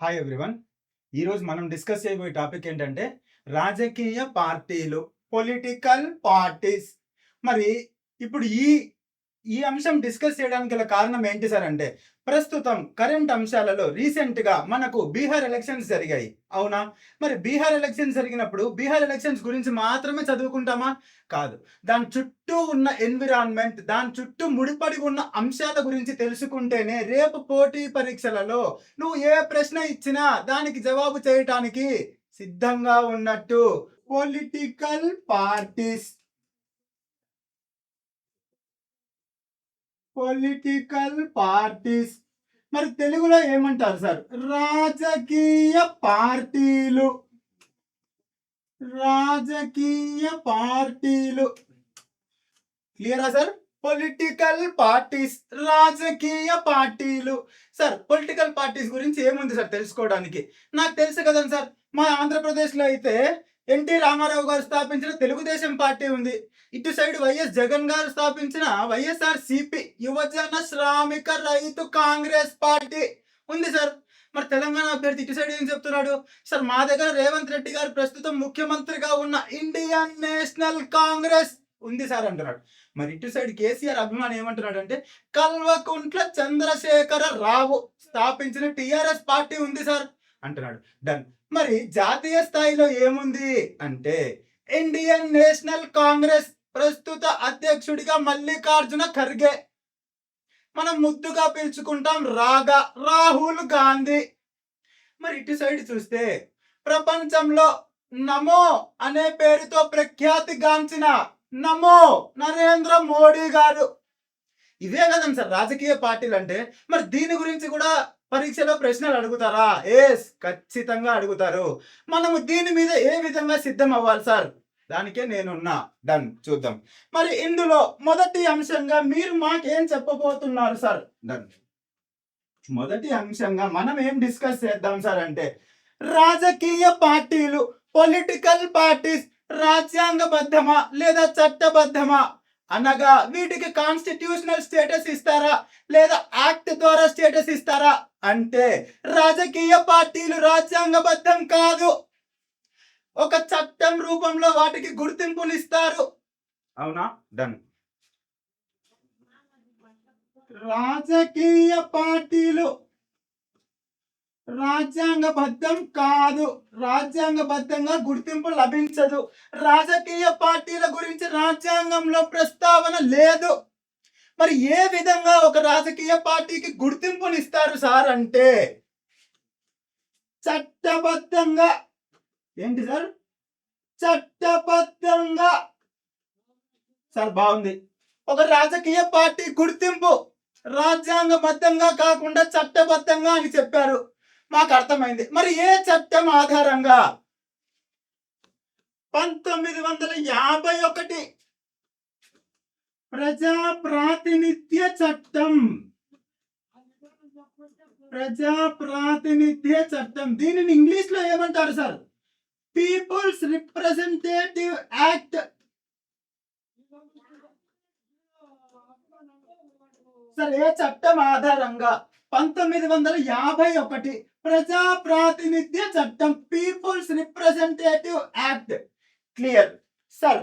Hi everyone. ఈరోజు మనం discuss చేయబోయే టాపిక్ ఏంటంటే రాజకీయ పార్టీలు, పొలిటికల్ పార్టీస్. మరి ఇప్పుడు ఈ ఈ అంశం డిస్కస్ చేయడానికి గల కారణం ఏంటి సార్ అంటే, ప్రస్తుతం కరెంట్ అంశాలలో రీసెంట్గా మనకు బీహార్ ఎలక్షన్స్ జరిగాయి, అవునా? మరి బీహార్ ఎలక్షన్స్ జరిగినప్పుడు బీహార్ ఎలక్షన్స్ గురించి మాత్రమే చదువుకుంటామా? కాదు. దాని చుట్టూ ఉన్న ఎన్విరాన్మెంట్, దాని చుట్టూ ముడిపడి ఉన్న అంశాల గురించి తెలుసుకుంటేనే రేపు పోటీ పరీక్షలలో నువ్వు ఏ ప్రశ్న ఇచ్చినా దానికి జవాబు చేయటానికి సిద్ధంగా ఉన్నట్టు. పొలిటికల్ పార్టీస్, పొలిటికల్ పార్టీస్ మరి తెలుగులో ఏమంటారు సార్? రాజకీయ పార్టీలు. రాజకీయ పార్టీలు క్లియరా సార్? పొలిటికల్ పార్టీస్, రాజకీయ పార్టీలు. సార్ పొలిటికల్ పార్టీస్ గురించి ఏముంది సార్ తెలుసుకోవడానికి? నాకు తెలుసు కదండి సార్, మా ఆంధ్రప్రదేశ్లో అయితే ఎన్టీ రామారావు గారు స్థాపించిన తెలుగుదేశం పార్టీ ఉంది. ఇటు సైడ్ వైఎస్ జగన్ గారు స్థాపించిన వైఎస్ఆర్సీపీ, యువజన శ్రామిక రైతు కాంగ్రెస్ పార్టీ ఉంది సార్. మరి తెలంగాణ అభ్యర్థి ఇటు సైడ్ ఏం చెప్తున్నాడు సార్? మా దగ్గర రేవంత్ రెడ్డి గారు ప్రస్తుతం ముఖ్యమంత్రిగా ఉన్న ఇండియన్ నేషనల్ కాంగ్రెస్ ఉంది సార్ అంటున్నాడు. మరి ఇటు సైడ్ కేసీఆర్ అభిమాని ఏమంటున్నాడు అంటే, కల్వకుంట్ల చంద్రశేఖర రావు స్థాపించిన టిఆర్ఎస్ పార్టీ ఉంది సార్ అంటున్నాడు. డన్. మరి జాతీయ స్థాయిలో ఏముంది అంటే, ఇండియన్ నేషనల్ కాంగ్రెస్ ప్రస్తుత అధ్యక్షుడిగా మల్లికార్జున ఖర్గే, మనం ముద్దుగా పిలుచుకుంటాం రాహుల్ గాంధీ. మరి ఇటు సైడ్ చూస్తే ప్రపంచంలో నమో అనే పేరుతో ప్రఖ్యాతిగాంచిన నమో నరేంద్ర మోడీ గారు. ఇవే కదండి సార్ రాజకీయ పార్టీలు అంటే. మరి దీని గురించి కూడా పరీక్షలో ప్రశ్నలు అడుగుతారా? ఎస్, ఖచ్చితంగా అడుగుతారు. మనము దీని మీద ఏ విధంగా సిద్ధం అవ్వాలి సార్? దానికే నేనున్నా. డన్, చూద్దాం. మరి ఇందులో మొదటి అంశంగా మీరు మాకేం చెప్పబోతున్నారు సార్? డన్. మొదటి అంశంగా మనం ఏం డిస్కస్ చేద్దాం సార్ అంటే, రాజకీయ పార్టీలు, పొలిటికల్ పార్టీస్ రాజ్యాంగబద్ధమా లేదా చట్టబద్ధమా? అనగా వీటికి కాన్స్టిట్యూషనల్ స్టేటస్ ఇస్తారా లేదా యాక్ట్ ద్వారా స్టేటస్ ఇస్తారా అంటే, రాజకీయ పార్టీలు రాజ్యాంగబద్ధం కాదు, ఒక చట్టం రూపంలో వాటికి గుర్తింపునిస్తారు, అవునా? డన్. రాజకీయ పార్టీలు రాజ్యాంగబద్ధం కాదు, రాజ్యాంగబద్ధంగా గుర్తింపు లభించదు. రాజకీయ పార్టీల గురించి రాజ్యాంగంలో ప్రస్తావన లేదు. మరి ఏ విధంగా ఒక రాజకీయ పార్టీకి గుర్తింపునిస్తారు సార్ అంటే, చట్టబద్ధంగా. ఏంటి సార్? చట్టబద్ధంగా. సార్ బాగుంది. ఒక రాజకీయ పార్టీ గుర్తింపు రాజ్యాంగబద్ధంగా కాకుండా చట్టబద్ధంగా అని చెప్పారు, మాకు అర్థమైంది. మరి ఏ చట్టం ఆధారంగా? 1951 ప్రజా ప్రాతినిధ్య చట్టం. ప్రజా ప్రాతినిధ్య చట్టం. దీనిని ఇంగ్లీష్ లో ఏమంటారు sir? People's representative act. Sir ఏ చట్టం ఆధారంగా? 1951 ప్రజా ప్రాతినిధ్య చట్టం, పీపుల్స్ రిప్రజెంటేటివ్ యాక్ట్. క్లియర్ సార్,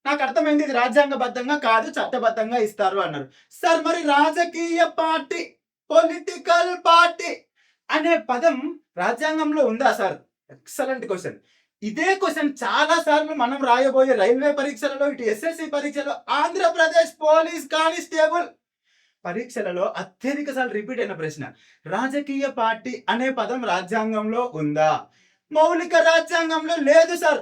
నాకు అర్థమైంది. ఇది రాజ్యాంగబద్ధంగా కాదు, చట్టబద్ధంగా ఇస్తారు అన్నారు. సార్ మరి రాజకీయ పార్టీ, పొలిటికల్ పార్టీ అనే పదం రాజ్యాంగంలో ఉందా సార్? Excellent question. ఇదే క్వశ్చన్ చాలా సార్లు మనం రాయబోయే రైల్వే పరీక్షలలో, ఇటు ఎస్ఎస్సి పరీక్షలో, ఆంధ్రప్రదేశ్ పోలీస్ కానిస్టేబుల్ పరీక్షలలో అత్యధిక సార్లు రిపీట్ అయిన ప్రశ్న. రాజకీయ పార్టీ అనే పదం రాజ్యాంగంలో ఉందా? మౌలిక రాజ్యాంగంలో లేదు సార్.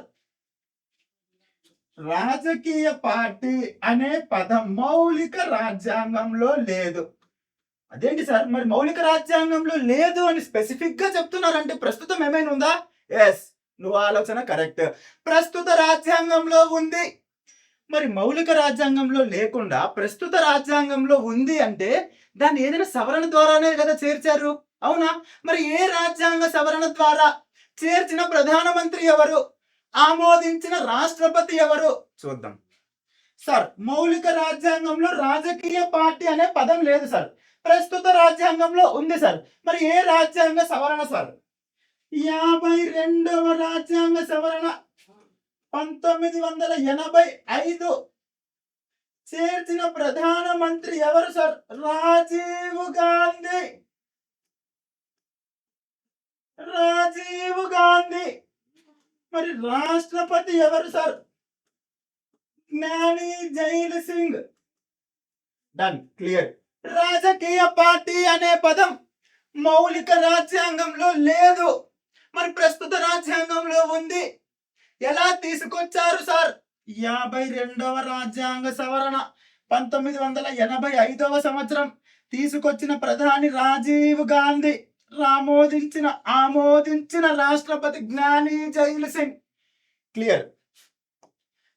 రాజకీయ పార్టీ అనే పదం మౌలిక రాజ్యాంగంలో లేదు. అదేంటి సార్, మరి మౌలిక రాజ్యాంగంలో లేదు అని స్పెసిఫిక్ గా చెప్తున్నారంటే ప్రస్తుతం ఏమైనా ఉందా? ఎస్, నువ్వు ఆలోచన కరెక్ట్. ప్రస్తుత రాజ్యాంగంలో ఉంది. మరి మౌలిక రాజ్యాంగంలో లేకుండా ప్రస్తుత రాజ్యాంగంలో ఉంది అంటే దాన్ని ఏదైనా సవరణ ద్వారానే కదా చేర్చారు, అవునా? మరి ఏ రాజ్యాంగ సవరణ ద్వారా చేర్చిన ప్రధానమంత్రి ఎవరు? ఆమోదించిన రాష్ట్రపతి ఎవరు? చూద్దాం సార్. మౌలిక రాజ్యాంగంలో రాజకీయ పార్టీ అనే పదం లేదు సార్. ప్రస్తుత రాజ్యాంగంలో ఉంది సార్. మరి ఏ రాజ్యాంగ సవరణ సార్? 52వ రాజ్యాంగ సవరణ 1985 చేర్చిన ప్రధానమంత్రి ఎవరు సార్? రాజీవ్ గాంధీ. రాజీవ్ గాంధీ. మరి రాష్ట్రపతి ఎవరు sir? Gyani Zail Singh. Done, clear. రాజకీయ పార్టీ అనే పదం మౌలిక రాజ్యాంగంలో లేదు, మరి ప్రస్తుత రాజ్యాంగంలో ఉంది. ఎలా తీసుకొచ్చారు సార్? 52వ రాజ్యాంగ సవరణ 1985వ సంవత్సరం తీసుకొచ్చిన ప్రధాని రాజీవ్ గాంధీ, ఆమోదించిన రాష్ట్రపతి జ్ఞాని జైల్ సింగ్. Clear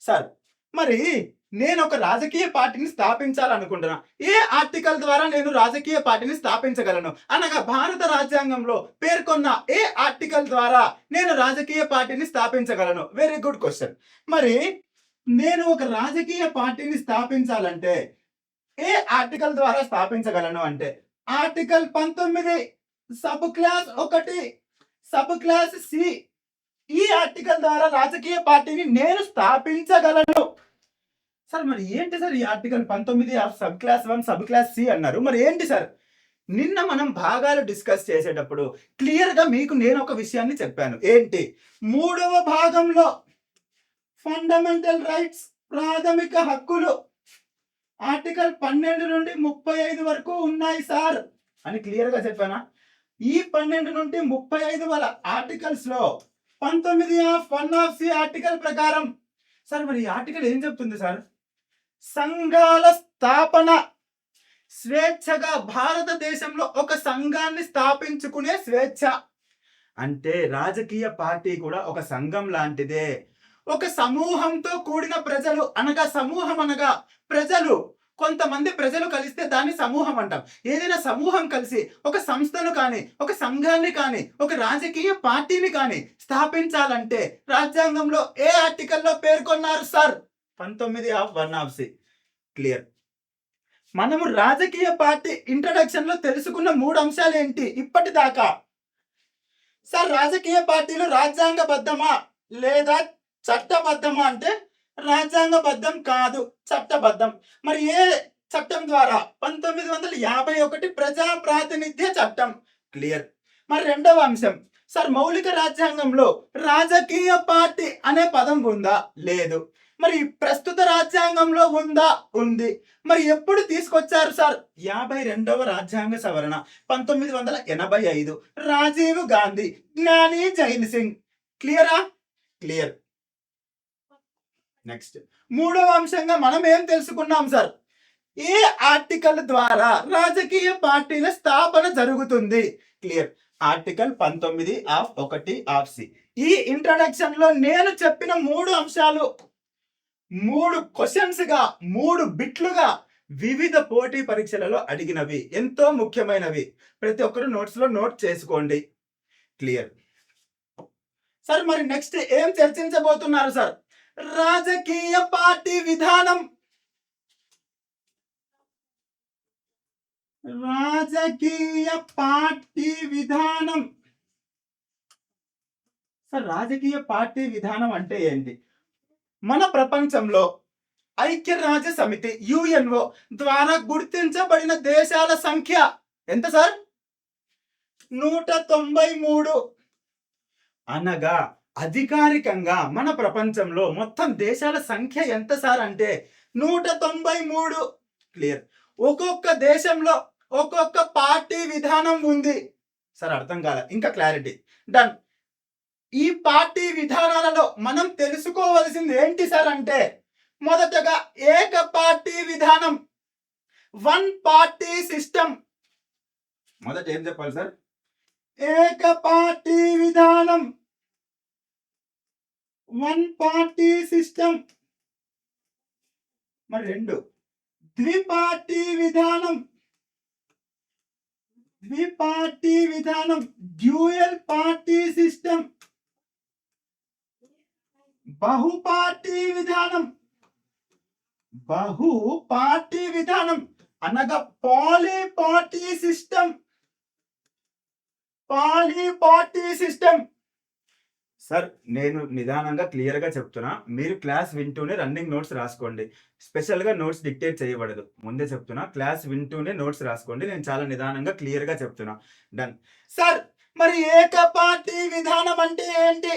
sir. మరి నేను ఒక రాజకీయ పార్టీని స్థాపించాలనుకుంటున్నా. ఏ ఆర్టికల్ ద్వారా నేను రాజకీయ పార్టీని స్థాపించగలను? అనగా భారత రాజ్యాంగంలో పేర్కొన్న ఏ ఆర్టికల్ ద్వారా నేను రాజకీయ పార్టీని స్థాపించగలను? Very good question. మరి నేను ఒక రాజకీయ పార్టీని స్థాపించాలంటే ఏ ఆర్టికల్ ద్వారా స్థాపించగలను అంటే article 19 sub class 1 sub class C. ఈ ఆర్టికల్ ద్వారా రాజకీయ పార్టీని నేను స్థాపించగలను. సార్ మరి ఏంటి సార్ ఈ article 19 sub class 1 sub class C అన్నారు? మరి ఏంటి సార్? నిన్న మనం భాగాలు డిస్కస్ చేసేటప్పుడు క్లియర్ గా మీకు నేను ఒక విషయాన్ని చెప్పాను. ఏంటి? 3వ భాగంలో ఫండమెంటల్ రైట్స్, ప్రాథమిక హక్కులు ఆర్టికల్ 12 నుండి 35 వరకు ఉన్నాయి సార్ అని క్లియర్ గా చెప్పానా? ఈ 12 నుండి 35 వల్ల ఆర్టికల్స్ లో 19 ఆర్టికల్ ప్రకారం సార్ మరి ఈ ఆర్టికల్ ఏం చెప్తుంది సార్? సంఘాల స్థాపన, స్వేచ్ఛగా భారతదేశంలో ఒక సంఘాన్ని స్థాపించుకునే స్వేచ్ఛ. అంటే రాజకీయ పార్టీ కూడా ఒక సంఘం లాంటిదే. ఒక సమూహంతో కూడిన ప్రజలు అనగా సమూహం అనగా ప్రజలు, కొంతమంది ప్రజలు కలిస్తే దాన్ని సమూహం అంటాం. ఏదైనా సమూహం కలిసి ఒక సంస్థను కానీ ఒక సంఘాన్ని కానీ ఒక రాజకీయ పార్టీని కానీ స్థాపించాలంటే రాజ్యాంగంలో ఏ ఆర్టికల్లో పేర్కొన్నారు సార్? 19 క్లియర్. మనము రాజకీయ పార్టీ ఇంట్రడక్షన్ లో తెలుసుకున్న 3 అంశాలు ఏంటి ఇప్పటిదాకా? సార్ రాజకీయ పార్టీలు రాజ్యాంగబద్ధమా లేదా చట్టబద్ధమా అంటే రాజ్యాంగబద్ధం కాదు, చట్టబద్ధం. మరి ఏ చట్టం ద్వారా? 1951 ప్రజా ప్రాతినిధ్య చట్టం. క్లియర్. మరి 2వ అంశం సార్ మౌలిక రాజ్యాంగంలో రాజకీయ పార్టీ అనే పదం ఉందా? లేదు. మరి ప్రస్తుత రాజ్యాంగంలో ఉందా? ఉంది. మరి ఎప్పుడు తీసుకొచ్చారు సార్? 52వ రాజ్యాంగ సవరణ 1985 రాజీవ్ గాంధీ, జ్ఞాని జైల్ సింగ్. క్లియరా? క్లియర్. నెక్స్ట్ 3వ అంశంగా మనం ఏం తెలుసుకున్నాం సార్? ఏ ఆర్టికల్ ద్వారా రాజకీయ పార్టీల స్థాపన జరుగుతుంది? క్లియర్. Article 19 C. ఈ ఇంట్రడక్షన్ లో నేను చెప్పిన 3 అంశాలు 3 క్వశ్చన్స్ గా 3 బిట్లుగా వివిధ పోటీ పరీక్షలలో అడిగినవి, ఎంతో ముఖ్యమైనవి. ప్రతి ఒక్కరు నోట్స్ లో నోట్ చేసుకోండి. Clear sir. మరి నెక్స్ట్ ఏం చర్చించబోతున్నారు సార్? రాజకీయ పార్టీ విధానం. రాజకీయ పార్టీ విధానం. సార్ రాజకీయ పార్టీ విధానం అంటే ఏంటి? మన ప్రపంచంలో ఐక్యరాజ్య సమితి యుఎన్ఓ ద్వారా గుర్తించబడిన దేశాల సంఖ్య ఎంత సార్? 193. అనగా అధికారికంగా మన ప్రపంచంలో మొత్తం దేశాల సంఖ్య ఎంత సార్ అంటే 193. క్లియర్. ఒక్కొక్క దేశంలో ఒక్కొక్క పార్టీ విధానం ఉంది సార్. అర్థం కాలే? ఇంకా క్లారిటీ. డన్. ఈ పార్టీ విధానాలలో మనం తెలుసుకోవలసింది ఏంటి సార్ అంటే మొదటగా ఏక పార్టీ విధానం, 1 పార్టీ సిస్టమ్. మొదట ఏం చెప్పాలి సార్? ఏక పార్టీ విధానం, 1 పార్టీ సిస్టమ్. మరి 2 ద్విపార్టీ విధానం. ద్విపార్టీ విధానం, డ్యూయల్ పార్టీ సిస్టమ్. బహుపార్టీ విధానం. బహుపార్టీ విధానం అనగా పాలిపార్టీ సిస్టమ్. పాలిపార్టీ సిస్టమ్. సార్ నేను నిదానంగా క్లియర్గా చెప్తున్నా, మీరు క్లాస్ వింటూనే రన్నింగ్ నోట్స్ రాసుకోండి. స్పెషల్గా నోట్స్ డిక్టేట్ చేయబడదు, ముందే చెప్తున్నా. క్లాస్ వింటూనే నోట్స్ రాసుకోండి. నేను చాలా నిదానంగా క్లియర్గా చెప్తున్నా. డన్. సార్ మరి ఏకపార్టీ విధానం అంటే ఏంటి?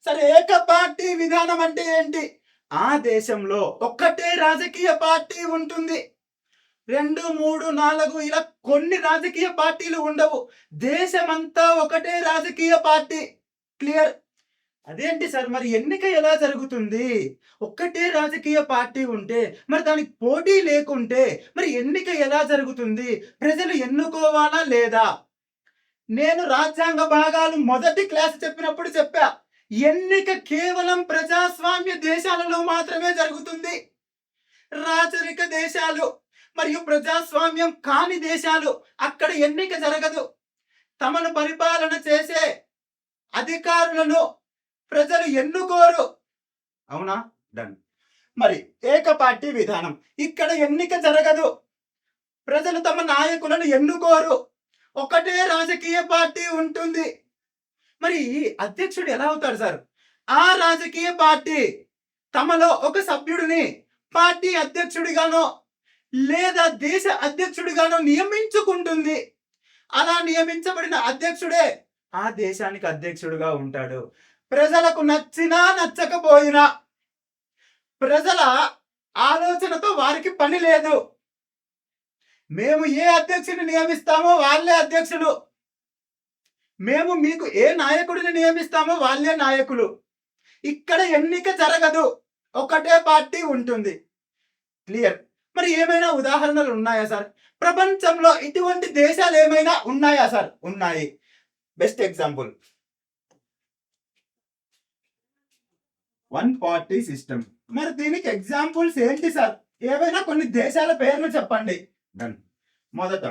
సార్ ఏకపార్టీ విధానం అంటే ఏంటి? ఆ దేశంలో ఒక్కటే రాజకీయ పార్టీ ఉంటుంది. 2, 3, 4 ఇలా కొన్ని రాజకీయ పార్టీలు ఉండవు. దేశమంతా ఒకటే రాజకీయ పార్టీ. క్లియర్? అదేంటి సార్ మరి ఎన్నిక ఎలా జరుగుతుంది? ఒక్కటే రాజకీయ పార్టీ ఉంటే, మరి దానికి పోటీ లేకుంటే మరి ఎన్నిక ఎలా జరుగుతుంది? ప్రజలు ఎన్నుకోవాలా లేదా? నేను రాజ్యాంగ భాగాలు మొదటి క్లాస్ చెప్పినప్పుడు చెప్పా, ఎన్నిక కేవలం ప్రజాస్వామ్య దేశాలలో మాత్రమే జరుగుతుంది. రాచరిక దేశాలు మరియు ప్రజాస్వామ్యం కాని దేశాలు అక్కడ ఎన్నిక జరగదు. తమను పరిపాలన చేసే అధికారులను ప్రజలు ఎన్నుకోరు. అవునా? డన్. మరి ఏకపార్టీ విధానం, ఇక్కడ ఎన్నిక జరగదు. ప్రజలు తమ నాయకులను ఎన్నుకోరు. ఒకటే రాజకీయ పార్టీ ఉంటుంది. మరి అధ్యక్షుడు ఎలా అవుతాడు సార్? ఆ రాజకీయ పార్టీ తమలో ఒక సభ్యుడిని పార్టీ అధ్యక్షుడిగానో లేదా దేశ అధ్యక్షుడిగానో నియమించుకుంటుంది. అలా నియమించబడిన అధ్యక్షుడే ఆ దేశానికి అధ్యక్షుడిగా ఉంటాడు. ప్రజలకు నచ్చినా నచ్చకపోయినా ప్రజల ఆలోచనతో వారికి పని లేదు. మేము ఏ అధ్యక్షుడిని నియమిస్తామో వాళ్ళే అధ్యక్షులు. మేము మీకు ఏ నాయకుడిని నియమిస్తామో వాళ్ళే నాయకులు. ఇక్కడ ఎన్నిక జరగదు, ఒకటే పార్టీ ఉంటుంది. క్లియర్? మరి ఏమైనా ఉదాహరణలు ఉన్నాయా సార్? ప్రపంచంలో ఇటువంటి దేశాలు ఏమైనా ఉన్నాయా సార్? ఉన్నాయి. Best example one party system. మరి దీనికి ఎగ్జాంపుల్స్ ఏంటి సార్? ఏవైనా కొన్ని దేశాల పేర్లు చెప్పండి. డన్. మొదట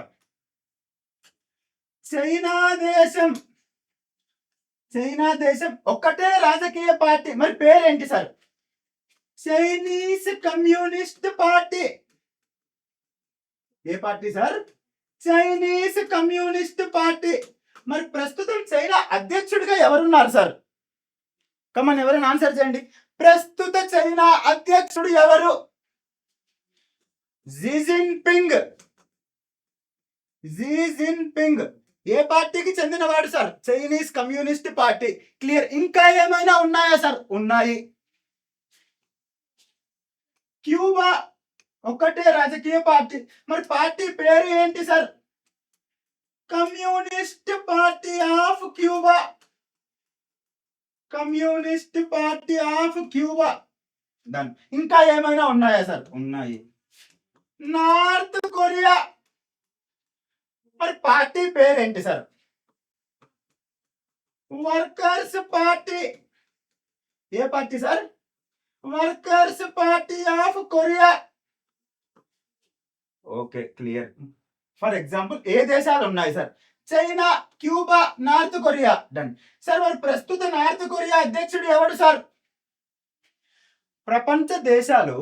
చైనా దేశం. చైనా దేశం ఒక్కటే రాజకీయ పార్టీ, మరి పేరేంటి సార్? Chinese communist party. ఏ party sir? Chinese communist party. మరి ప్రస్తుతం చైనా అధ్యక్షుడిగా ఎవరున్నారు సార్? కమన్, ఎవరైనా ఆన్సర్ చేయండి. ప్రస్తుత చైనా అధ్యక్షుడు ఎవరు? Xi Jinping. జీ జిన్పింగ్ ఏ పార్టీకి చెందినవాడు sir? Chinese communist party. Clear? ఇంకా ఏమైనా ఉన్నాయా సార్? ఉన్నాయి. క్యూబా ఒక్కటే రాజకీయ పార్టీ, మరి పార్టీ పేరు ఏంటి sir? Communist party of Cuba. Communist party of Cuba. Done. ఇంకా ఏమైనా ఉన్నాయా సార్? ఉన్నాయి. నార్త్ కొరియా, మరి పార్టీ పేరేంటి సార్? Workers party. ఏ party sir? Workers party of Korea. Okay, clear. For example ఏ దేశాలు ఉన్నాయి sir? China, Cuba, North Korea. Done. Sir మరి ప్రస్తుత నార్త్ కొరియా అధ్యక్షుడు ఎవడు సార్? ప్రపంచ దేశాలు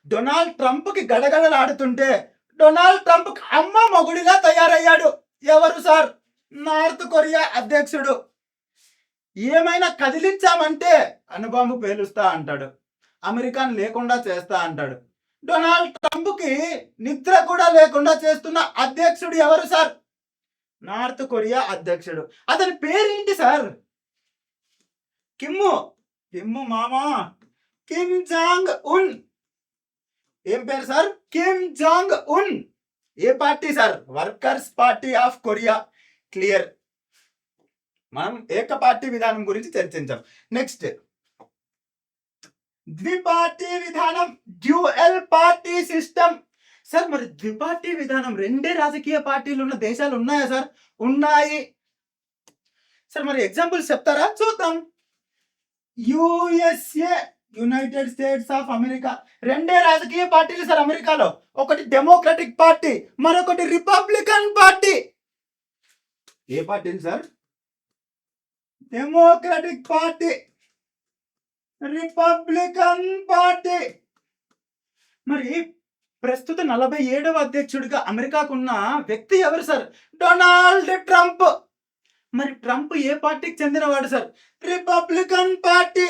డొనాల్డ్ ట్రంప్ కి గడగడలాడుతుంటే డొనాల్డ్ ట్రంప్ అమ్మ మొగుడిగా తయారయ్యాడు. ఎవరు సార్? నార్త్ కొరియా అధ్యక్షుడు. ఏమైనా కదిలించామంటే అణుబాంబు పేలుస్తా అంటాడు, అమెరికాను లేకుండా చేస్తా అంటాడు. డొనాల్డ్ ట్రంప్ కి నిద్ర కూడా లేకుండా చేస్తున్న అధ్యక్షుడు ఎవరు సార్? నార్త్ కొరియా అధ్యక్షుడు. అతని పేరేంటి సార్? కిమ్ము. కిమ్ము మామా. Kim Jong Un. ఏం పేరు sir? Kim Jong Un. A party sir? Workers party of Korea. Clear? మనం ఏక పార్టీ విధానం గురించి చర్చించాం. నెక్స్ట్ ద్విపార్టీ విధానం, డ్యూయల్ పార్టీ సిస్టమ్. సార్ మరి ద్విపార్టీ విధానం, రెండే రాజకీయ పార్టీలు ఉన్న దేశాలు ఉన్నాయా సార్? ఉన్నాయి. సార్ మరి ఎగ్జాంపుల్స్ చెప్తారా? చూద్దాం. USA, United states of America. రెండే రాజకీయ పార్టీలు సార్ అమెరికాలో. ఒకటి డెమోక్రటిక్ పార్టీ, మరొకటి రిపబ్లికన్ పార్టీ. ఏ పార్టీలు sir? Democratic party, Republican party. మరి ప్రస్తుత 47వ అధ్యక్షుడిగా అమెరికాకున్న వ్యక్తి ఎవరు సార్? Donald Trump. మరి ట్రంప్ ఏ పార్టీకి చెందినవాడు సార్? Republican party.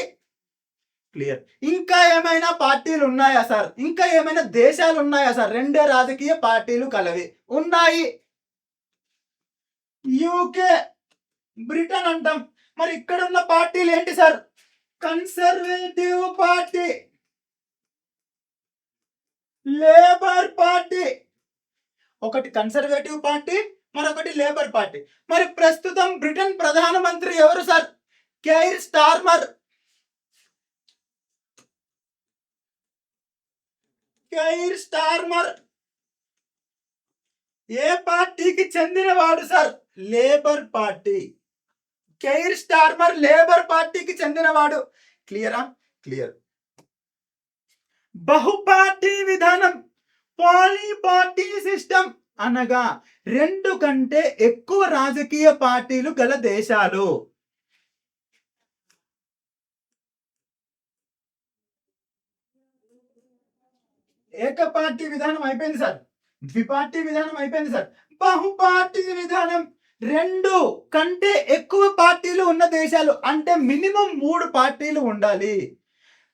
క్లియర్. ఇంకా ఏమైనా పార్టీలు ఉన్నాయా సార్? ఇంకా ఏమైనా దేశాలు ఉన్నాయా సార్? రెండే రాజకీయ పార్టీలు కలవి. ఉన్నాయి. యూకే, బ్రిటన్ అంటాం. మరి ఇక్కడ ఉన్న పార్టీలు ఏంటి sir? Conservative party, labour party. ఒకటి కన్సర్వేటివ్ పార్టీ, మరొకటి లేబర్ పార్టీ. మరి ప్రస్తుతం బ్రిటన్ ప్రధానమంత్రి ఎవరు sir? Keir Starmer. Keir Starmer ఏ పార్టీకి చెందినవాడు sir? Labour party. Keir Starmer labour పార్టీకి చెందినవాడు. క్లియరా? క్లియర్. బహుపార్టీ విధానం, పాలీపార్టీ సిస్టమ్ అనగా 2 కంటే ఎక్కువ రాజకీయ పార్టీలు గల దేశాలు. ఏకపార్టీ విధానం అయిపోయింది సార్. ద్విపార్టీ విధానం అయిపోయింది సార్. బహుపార్టీ విధానం 2 కంటే ఎక్కువ పార్టీలు ఉన్న దేశాలు, అంటే మినిమం 3 పార్టీలు ఉండాలి.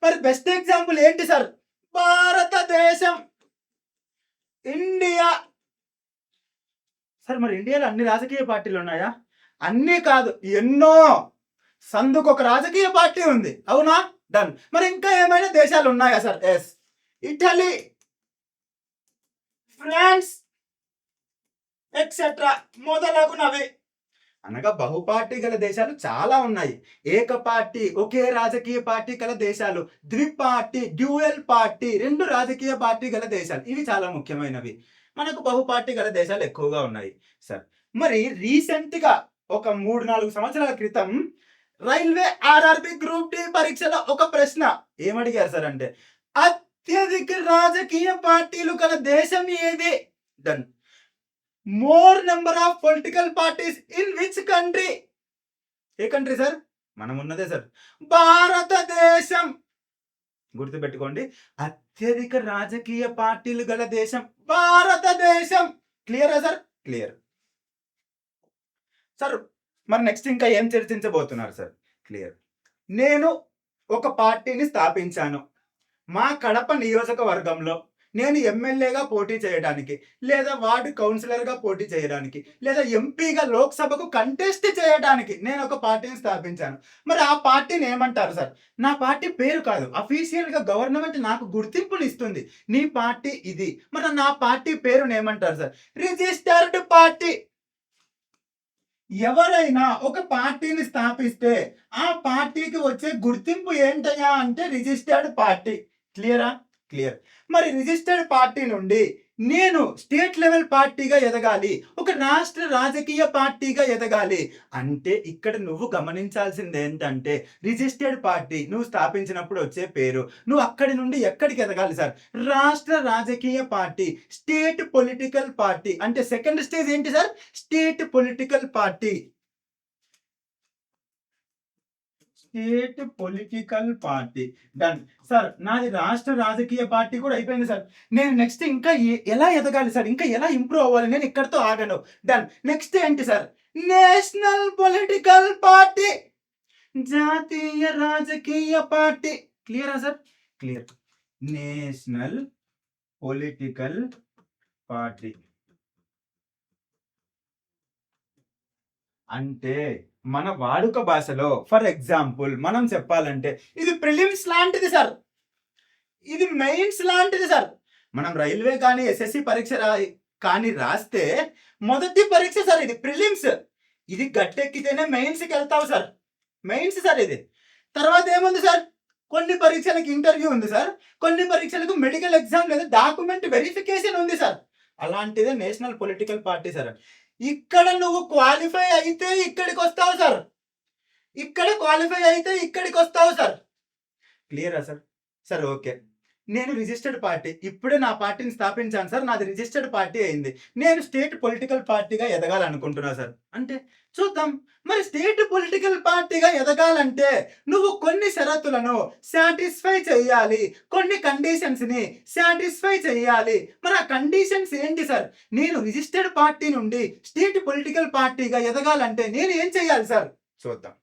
మరి బెస్ట్ ఎగ్జాంపుల్ ఏంటి సార్? భారతదేశం, ఇండియా. సార్ మరి ఇండియాలో అన్ని రాజకీయ పార్టీలు ఉన్నాయా? అన్నీ కాదు, ఎన్నో. సందుకు ఒక రాజకీయ పార్టీ ఉంది, అవునా? డన్. మరి ఇంకా ఏమైనా దేశాలు ఉన్నాయా sir? Yes. Italy, France etcetera మొదలగునవి. అనగా బహుపార్టీ గల దేశాలు చాలా ఉన్నాయి. ఏకపార్టీ, ఒకే రాజకీయ పార్టీ గల దేశాలు, ద్విపార్టీ, డ్యూయల్ పార్టీ, 2 రాజకీయ పార్టీ గల దేశాలు. ఇవి చాలా ముఖ్యమైనవి. మనకు బహుపార్టీ గల దేశాలు ఎక్కువగా ఉన్నాయి సార్. మరి రీసెంట్గా ఒక 3-4 సంవత్సరాల క్రితం రైల్వే ఆర్ఆర్బి గ్రూప్ డి పరీక్షలో ఒక ప్రశ్న ఏమడిగారు సార్ అంటే, అత్యధిక రాజకీయ పార్టీలు గల దేశం ఏది? Done. More number of political parties in which country? A country sir? మనం ఉన్నదే సార్, భారతదేశం. గుర్తుపెట్టుకోండి, అత్యధిక రాజకీయ పార్టీలు గల దేశం భారతదేశం. క్లియరా సార్? క్లియర్. సార్ మరి నెక్స్ట్ ఇంకా ఏం చర్చించబోతున్నారు సార్? క్లియర్. నేను ఒక పార్టీని స్థాపించాను మా కడప నియోజకవర్గంలో. నేను ఎమ్మెల్యేగా పోటీ చేయడానికి, లేదా వార్డు కౌన్సిలర్గా పోటీ చేయడానికి, లేదా ఎంపీగా లోక్సభకు కంటెస్ట్ చేయడానికి నేను ఒక పార్టీని స్థాపించాను. మరి ఆ పార్టీని ఏమంటారు సార్? నా పార్టీ పేరు కాదు, అఫీషియల్గా గవర్నమెంట్ నాకు గుర్తింపుని ఇస్తుంది, నీ పార్టీ ఇది. మరి నా పార్టీ పేరుని ఏమంటారు సార్? Registered party. ఎవరైనా ఒక పార్టీని స్థాపిస్తే ఆ పార్టీకి వచ్చే గుర్తింపు ఏంటయ్యా అంటే రిజిస్టర్డ్ పార్టీ. క్లియరా? క్లియర్. మరి రిజిస్టర్డ్ పార్టీ నుండి నేను స్టేట్ లెవెల్ పార్టీగా ఎదగాలి, ఒక రాష్ట్ర రాజకీయ పార్టీగా ఎదగాలి అంటే ఇక్కడ నువ్వు గమనించాల్సింది ఏంటంటే, రిజిస్టర్డ్ పార్టీ నువ్వు స్థాపించినప్పుడు వచ్చే పేరు, నువ్వు అక్కడి నుండి ఎక్కడికి ఎదగాలి సార్? రాష్ట్ర రాజకీయ పార్టీ, స్టేట్ పొలిటికల్ పార్టీ. అంటే సెకండ్ స్టేజ్ ఏంటి sir? State political party. State political party. Done sir. నాది రాష్ట్ర రాజకీయ పార్టీ కూడా అయిపోయింది సార్. నేను నెక్స్ట్ ఇంకా ఎలా ఎదగాలి సార్? ఇంకా ఎలా ఇంప్రూవ్ అవ్వాలి? నేను ఇక్కడతో ఆగను. డన్. నెక్స్ట్ ఏంటి సార్? నేషనల్ పొలిటికల్ పార్టీ, జాతీయ రాజకీయ పార్టీ. క్లియరా sir? Clear. National political party అంటే మన వాడుక భాషలో ఫర్ ఎగ్జాంపుల్ మనం చెప్పాలంటే ఇది ప్రిలిమ్స్ లాంటిది సార్, ఇది మెయిన్స్ లాంటిది సార్. మనం రైల్వే కానీ ఎస్ఎస్సి పరీక్ష కానీ రాస్తే మొదటి పరీక్ష సార్ ఇది ప్రిలిమ్స్. ఇది గట్టెక్కితేనే మెయిన్స్కి వెళ్తావు సార్. మెయిన్స్ సార్ ఇది. తర్వాత ఏముంది సార్? కొన్ని పరీక్షలకు ఇంటర్వ్యూ ఉంది సార్, కొన్ని పరీక్షలకు మెడికల్ ఎగ్జామ్ లేదా డాక్యుమెంట్ వెరిఫికేషన్ ఉంది సార్. అలాంటిదే నేషనల్ పొలిటికల్ పార్టీ సార్. ఇక్కడ నువ్వు క్వాలిఫై అయితే ఇక్కడికి వస్తావు సార్, ఇక్కడ క్వాలిఫై అయితే ఇక్కడికి వస్తావు సార్. క్లియరా సార్? Sir okay. నేను రిజిస్టర్డ్ పార్టీ, ఇప్పుడే నా పార్టీని స్థాపించాను సార్, నాది రిజిస్టర్డ్ పార్టీ అయింది, నేను స్టేట్ పొలిటికల్ పార్టీగా ఎదగాలనుకుంటున్నా సార్ అంటే చూద్దాం. మరి స్టేట్ పొలిటికల్ పార్టీగా ఎదగాలంటే నువ్వు కొన్ని షరతులను సాటిస్ఫై చేయాలి, కొన్ని కండిషన్స్ ని సాటిస్ఫై చేయాలి. మరి ఆ కండిషన్స్ ఏంటి సార్? నేను రిజిస్టర్డ్ పార్టీ నుండి స్టేట్ పొలిటికల్ పార్టీగా ఎదగాలంటే నేను ఏం చేయాలి సార్? చూద్దాం.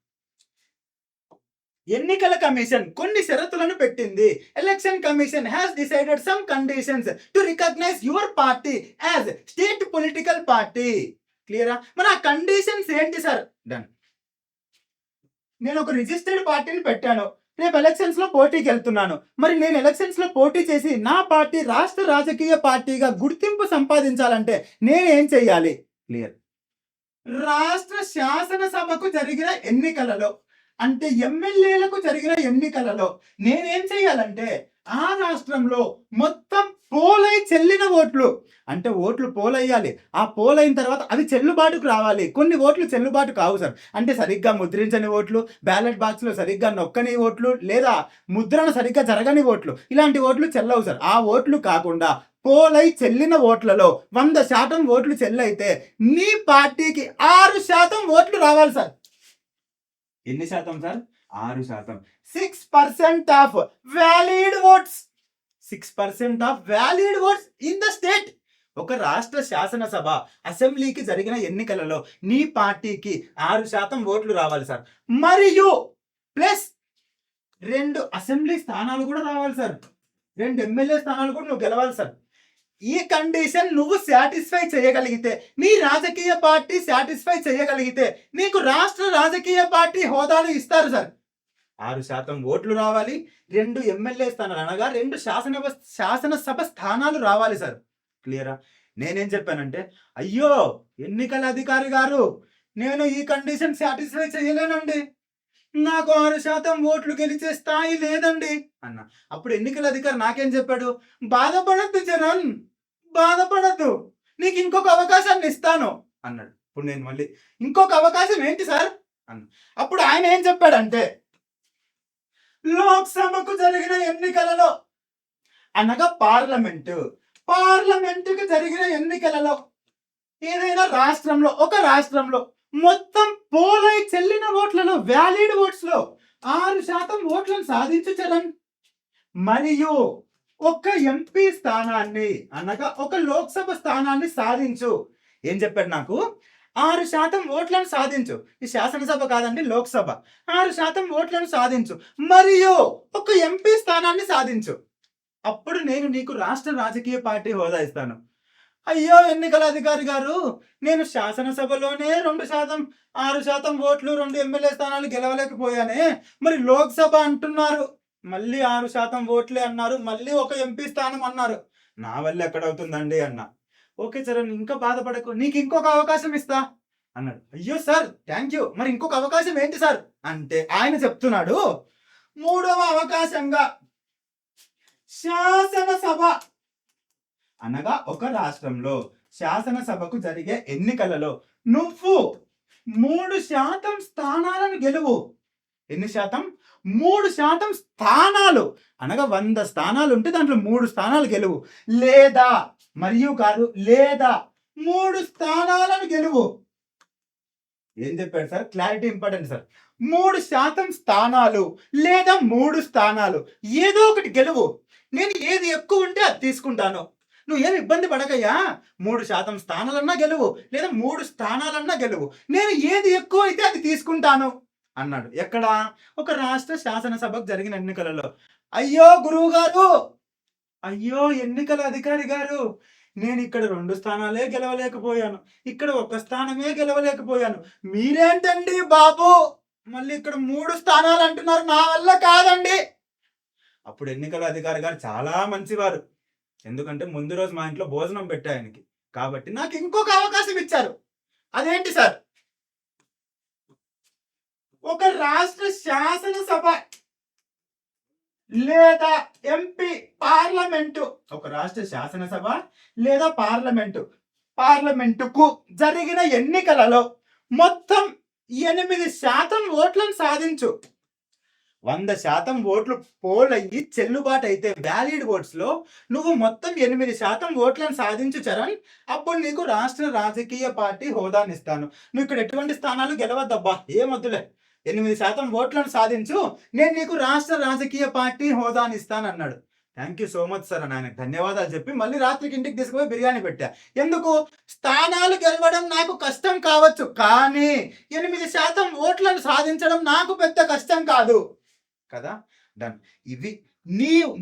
ఎన్నికల కమిషన్ కొన్ని షరతులను పెట్టింది. Election commission has decided some conditions to recognise your party as state political party. క్లియరా? మరి ఆ కండిషన్స్ ఏంటి సార్? డన్. నేను ఒక రిజిస్టర్డ్ పార్టీని పెట్టాను, రేపు ఎలక్షన్స్ లో పోటీకి వెళ్తున్నాను. మరి నేను ఎలక్షన్స్ లో పోటీ చేసి నా పార్టీ రాష్ట్ర రాజకీయ పార్టీగా గుర్తింపు సంపాదించాలంటే నేను ఏం చెయ్యాలి? క్లియర్. రాష్ట్ర శాసనసభకు జరిగిన ఎన్నికలలో అంటే ఎమ్మెల్యేలకు జరిగిన ఎన్నికలలో నేనేం చేయాలంటే ఆ రాష్ట్రంలో మొత్తం పోలై చెల్లిన ఓట్లు అంటే ఓట్లు పోలయ్యాలి, ఆ పోలైన తర్వాత అవి చెల్లుబాటుకు రావాలి. కొన్ని ఓట్లు చెల్లుబాటు కావు సార్, అంటే సరిగ్గా ముద్రించని ఓట్లు, బ్యాలెట్ బాక్స్లో సరిగ్గా నొక్కని ఓట్లు, లేదా ముద్రణ సరిగ్గా జరగని ఓట్లు, ఇలాంటి ఓట్లు చెల్లవు సార్. ఆ ఓట్లు కాకుండా పోలై చెల్లిన ఓట్లలో 100% ఓట్లు చెల్లైతే నీ పార్టీకి 6% ఓట్లు రావాలి సార్. ఎన్ని శాతం sir? 6%. 6% of valid votes, 6% of valid votes in the state. ఒక రాష్ట్ర శాసనసభ అసెంబ్లీకి జరిగిన ఎన్నికలలో నీ పార్టీకి 6% ఓట్లు రావాలి సార్. మరియు ప్లస్ 2 అసెంబ్లీ స్థానాలు కూడా రావాలి సార్, 2 ఎమ్మెల్యే స్థానాలు కూడా నువ్వు గెలవాలి సార్. ఈ కండిషన్ నువ్వు సాటిస్ఫై చేయగలిగితే, నీ రాజకీయ పార్టీ సాటిస్ఫై చేయగలిగితే నీకు రాష్ట్ర రాజకీయ పార్టీ హోదాలు ఇస్తారు సార్. 6% ఓట్లు రావాలి, 2 ఎమ్మెల్యే స్థానాలు అనగా 2 శాసనసభ స్థానాలు రావాలి సార్. క్లియరా? నేనేం చెప్పానంటే, అయ్యో ఎన్నికల అధికారి గారు, నేను ఈ కండిషన్ సాటిస్ఫై చేయలేనండి, నాకు 6% ఓట్లు గెలిచే స్థాయి లేదండి అన్న. అప్పుడు ఎన్నికల అధికారి నాకేం చెప్పాడు? బాధపడద్దు జగన్, బాధపడద్దు, నీకు ఇంకొక అవకాశాన్ని ఇస్తాను అన్నాడు. ఇప్పుడు నేను మళ్ళీ ఇంకొక అవకాశం ఏంటి సార్ అన్న. అప్పుడు ఆయన ఏం చెప్పాడంటే, లోక్సభకు జరిగిన ఎన్నికలలో అనగా పార్లమెంటుకు జరిగిన ఎన్నికలలో ఏదైనా రాష్ట్రంలో, ఒక రాష్ట్రంలో మొత్తం పోలై చెల్లిన ఓట్లలో వ్యాలిడ్ ఓట్స్ లో 6% ఓట్లను సాధించు చరణ్. మరియు ఒక ఎంపీ స్థానాన్ని అనగా ఒక లోక్సభ స్థానాన్ని సాధించు. ఏం చెప్పాడు నాకు? 6% ఓట్లను సాధించు. ఈ శాసనసభ కాదండి, లోక్సభ. 6% ఓట్లను సాధించు మరియు ఒక ఎంపీ స్థానాన్ని సాధించు. అప్పుడు నేను నీకు రాష్ట్ర రాజకీయ పార్టీ హోదా ఇస్తాను. అయ్యో ఎన్నికల అధికారి గారు, నేను శాసనసభలోనే 2%, 6% ఓట్లు, 2 ఎమ్మెల్యే స్థానాలు గెలవలేకపోయానే, మరి లోక్సభ అంటున్నారు, మళ్ళీ 6% ఓట్లే అన్నారు, మళ్ళీ ఒక ఎంపీ స్థానం అన్నారు, నా వల్ల ఎక్కడవుతుందండి అన్న. ఓకే చరణ్, ఇంకా బాధపడకు, నీకు ఇంకొక అవకాశం ఇస్తా అన్నాడు. అయ్యో సార్ థ్యాంక్ యూ, మరి ఇంకొక అవకాశం ఏంటి సార్ అంటే ఆయన చెప్తున్నాడు, 3వ అవకాశంగా శాసనసభ అనగా ఒక రాష్ట్రంలో శాసనసభకు జరిగే ఎన్నికలలో నువ్వు 3% స్థానాలను గెలువు. ఎన్ని శాతం? 3% స్థానాలు అనగా 100 స్థానాలు ఉంటే దాంట్లో 3 స్థానాలు గెలువు, లేదా మరియు కాదు, లేదా 3 స్థానాలను గెలువు. ఏం చెప్పాడు సార్? Clarity important sir. 3% స్థానాలు లేదా 3 స్థానాలు, ఏదో ఒకటి గెలువు. నేను ఏది ఎక్కువ ఉంటే అది తీసుకుంటాను, నువ్వు ఏమి ఇబ్బంది పడకయ్యా. 3% స్థానాలన్నా గెలువు, లేదా 3 స్థానాలన్నా గెలువు, నేను ఏది ఎక్కువ అయితే అది తీసుకుంటాను అన్నాడు. ఎక్కడ? ఒక రాష్ట్ర శాసనసభకు జరిగిన ఎన్నికలలో. అయ్యో గురువు గారు, అయ్యో ఎన్నికల అధికారి గారు, నేను ఇక్కడ 2 స్థానాలే గెలవలేకపోయాను, ఇక్కడ 1 స్థానమే గెలవలేకపోయాను, మీరేంటండి బాబు మళ్ళీ ఇక్కడ 3 స్థానాలు అంటున్నారు, నా వల్ల కాదండి. అప్పుడు ఎన్నికల అధికారి గారు చాలా మంచివారు, ఎందుకంటే ముందు రోజు మా ఇంట్లో భోజనం పెట్టా ఆయనకి, కాబట్టి నాకు ఇంకొక అవకాశం ఇచ్చారు. అదేంటి సార్? ఒక రాష్ట్ర శాసనసభ లేదా ఎంపీ పార్లమెంటు, ఒక రాష్ట్ర శాసనసభ లేదా పార్లమెంటుకు జరిగిన ఎన్నికలలో మొత్తం 8% ఓట్లను సాధించు. 100% ఓట్లు పోల్ అయ్యి చెల్లుబాటు అయితే వ్యాలిడ్ ఓట్స్ లో నువ్వు మొత్తం 8% ఓట్లను సాధించు చరణ్. అప్పుడు నీకు రాష్ట్ర రాజకీయ పార్టీ హోదాని ఇస్తాను. నువ్వు ఇక్కడ ఎటువంటి స్థానాలు గెలవద్దబ్బా, ఏమొద్దులే, 8% ఓట్లను సాధించు, నేను నీకు రాష్ట్ర రాజకీయ పార్టీ హోదాని ఇస్తాను అన్నాడు. Thank you so much sir అని ఆయనకు ధన్యవాదాలు చెప్పి మళ్ళీ రాత్రికి ఇంటికి తీసుకుపోయి బిర్యానీ పెట్టా. ఎందుకు? స్థానాలు గెలవడం నాకు కష్టం కావచ్చు, కానీ 8% ఓట్లను సాధించడం నాకు పెద్ద కష్టం కాదు కదా. డన్. ఇవి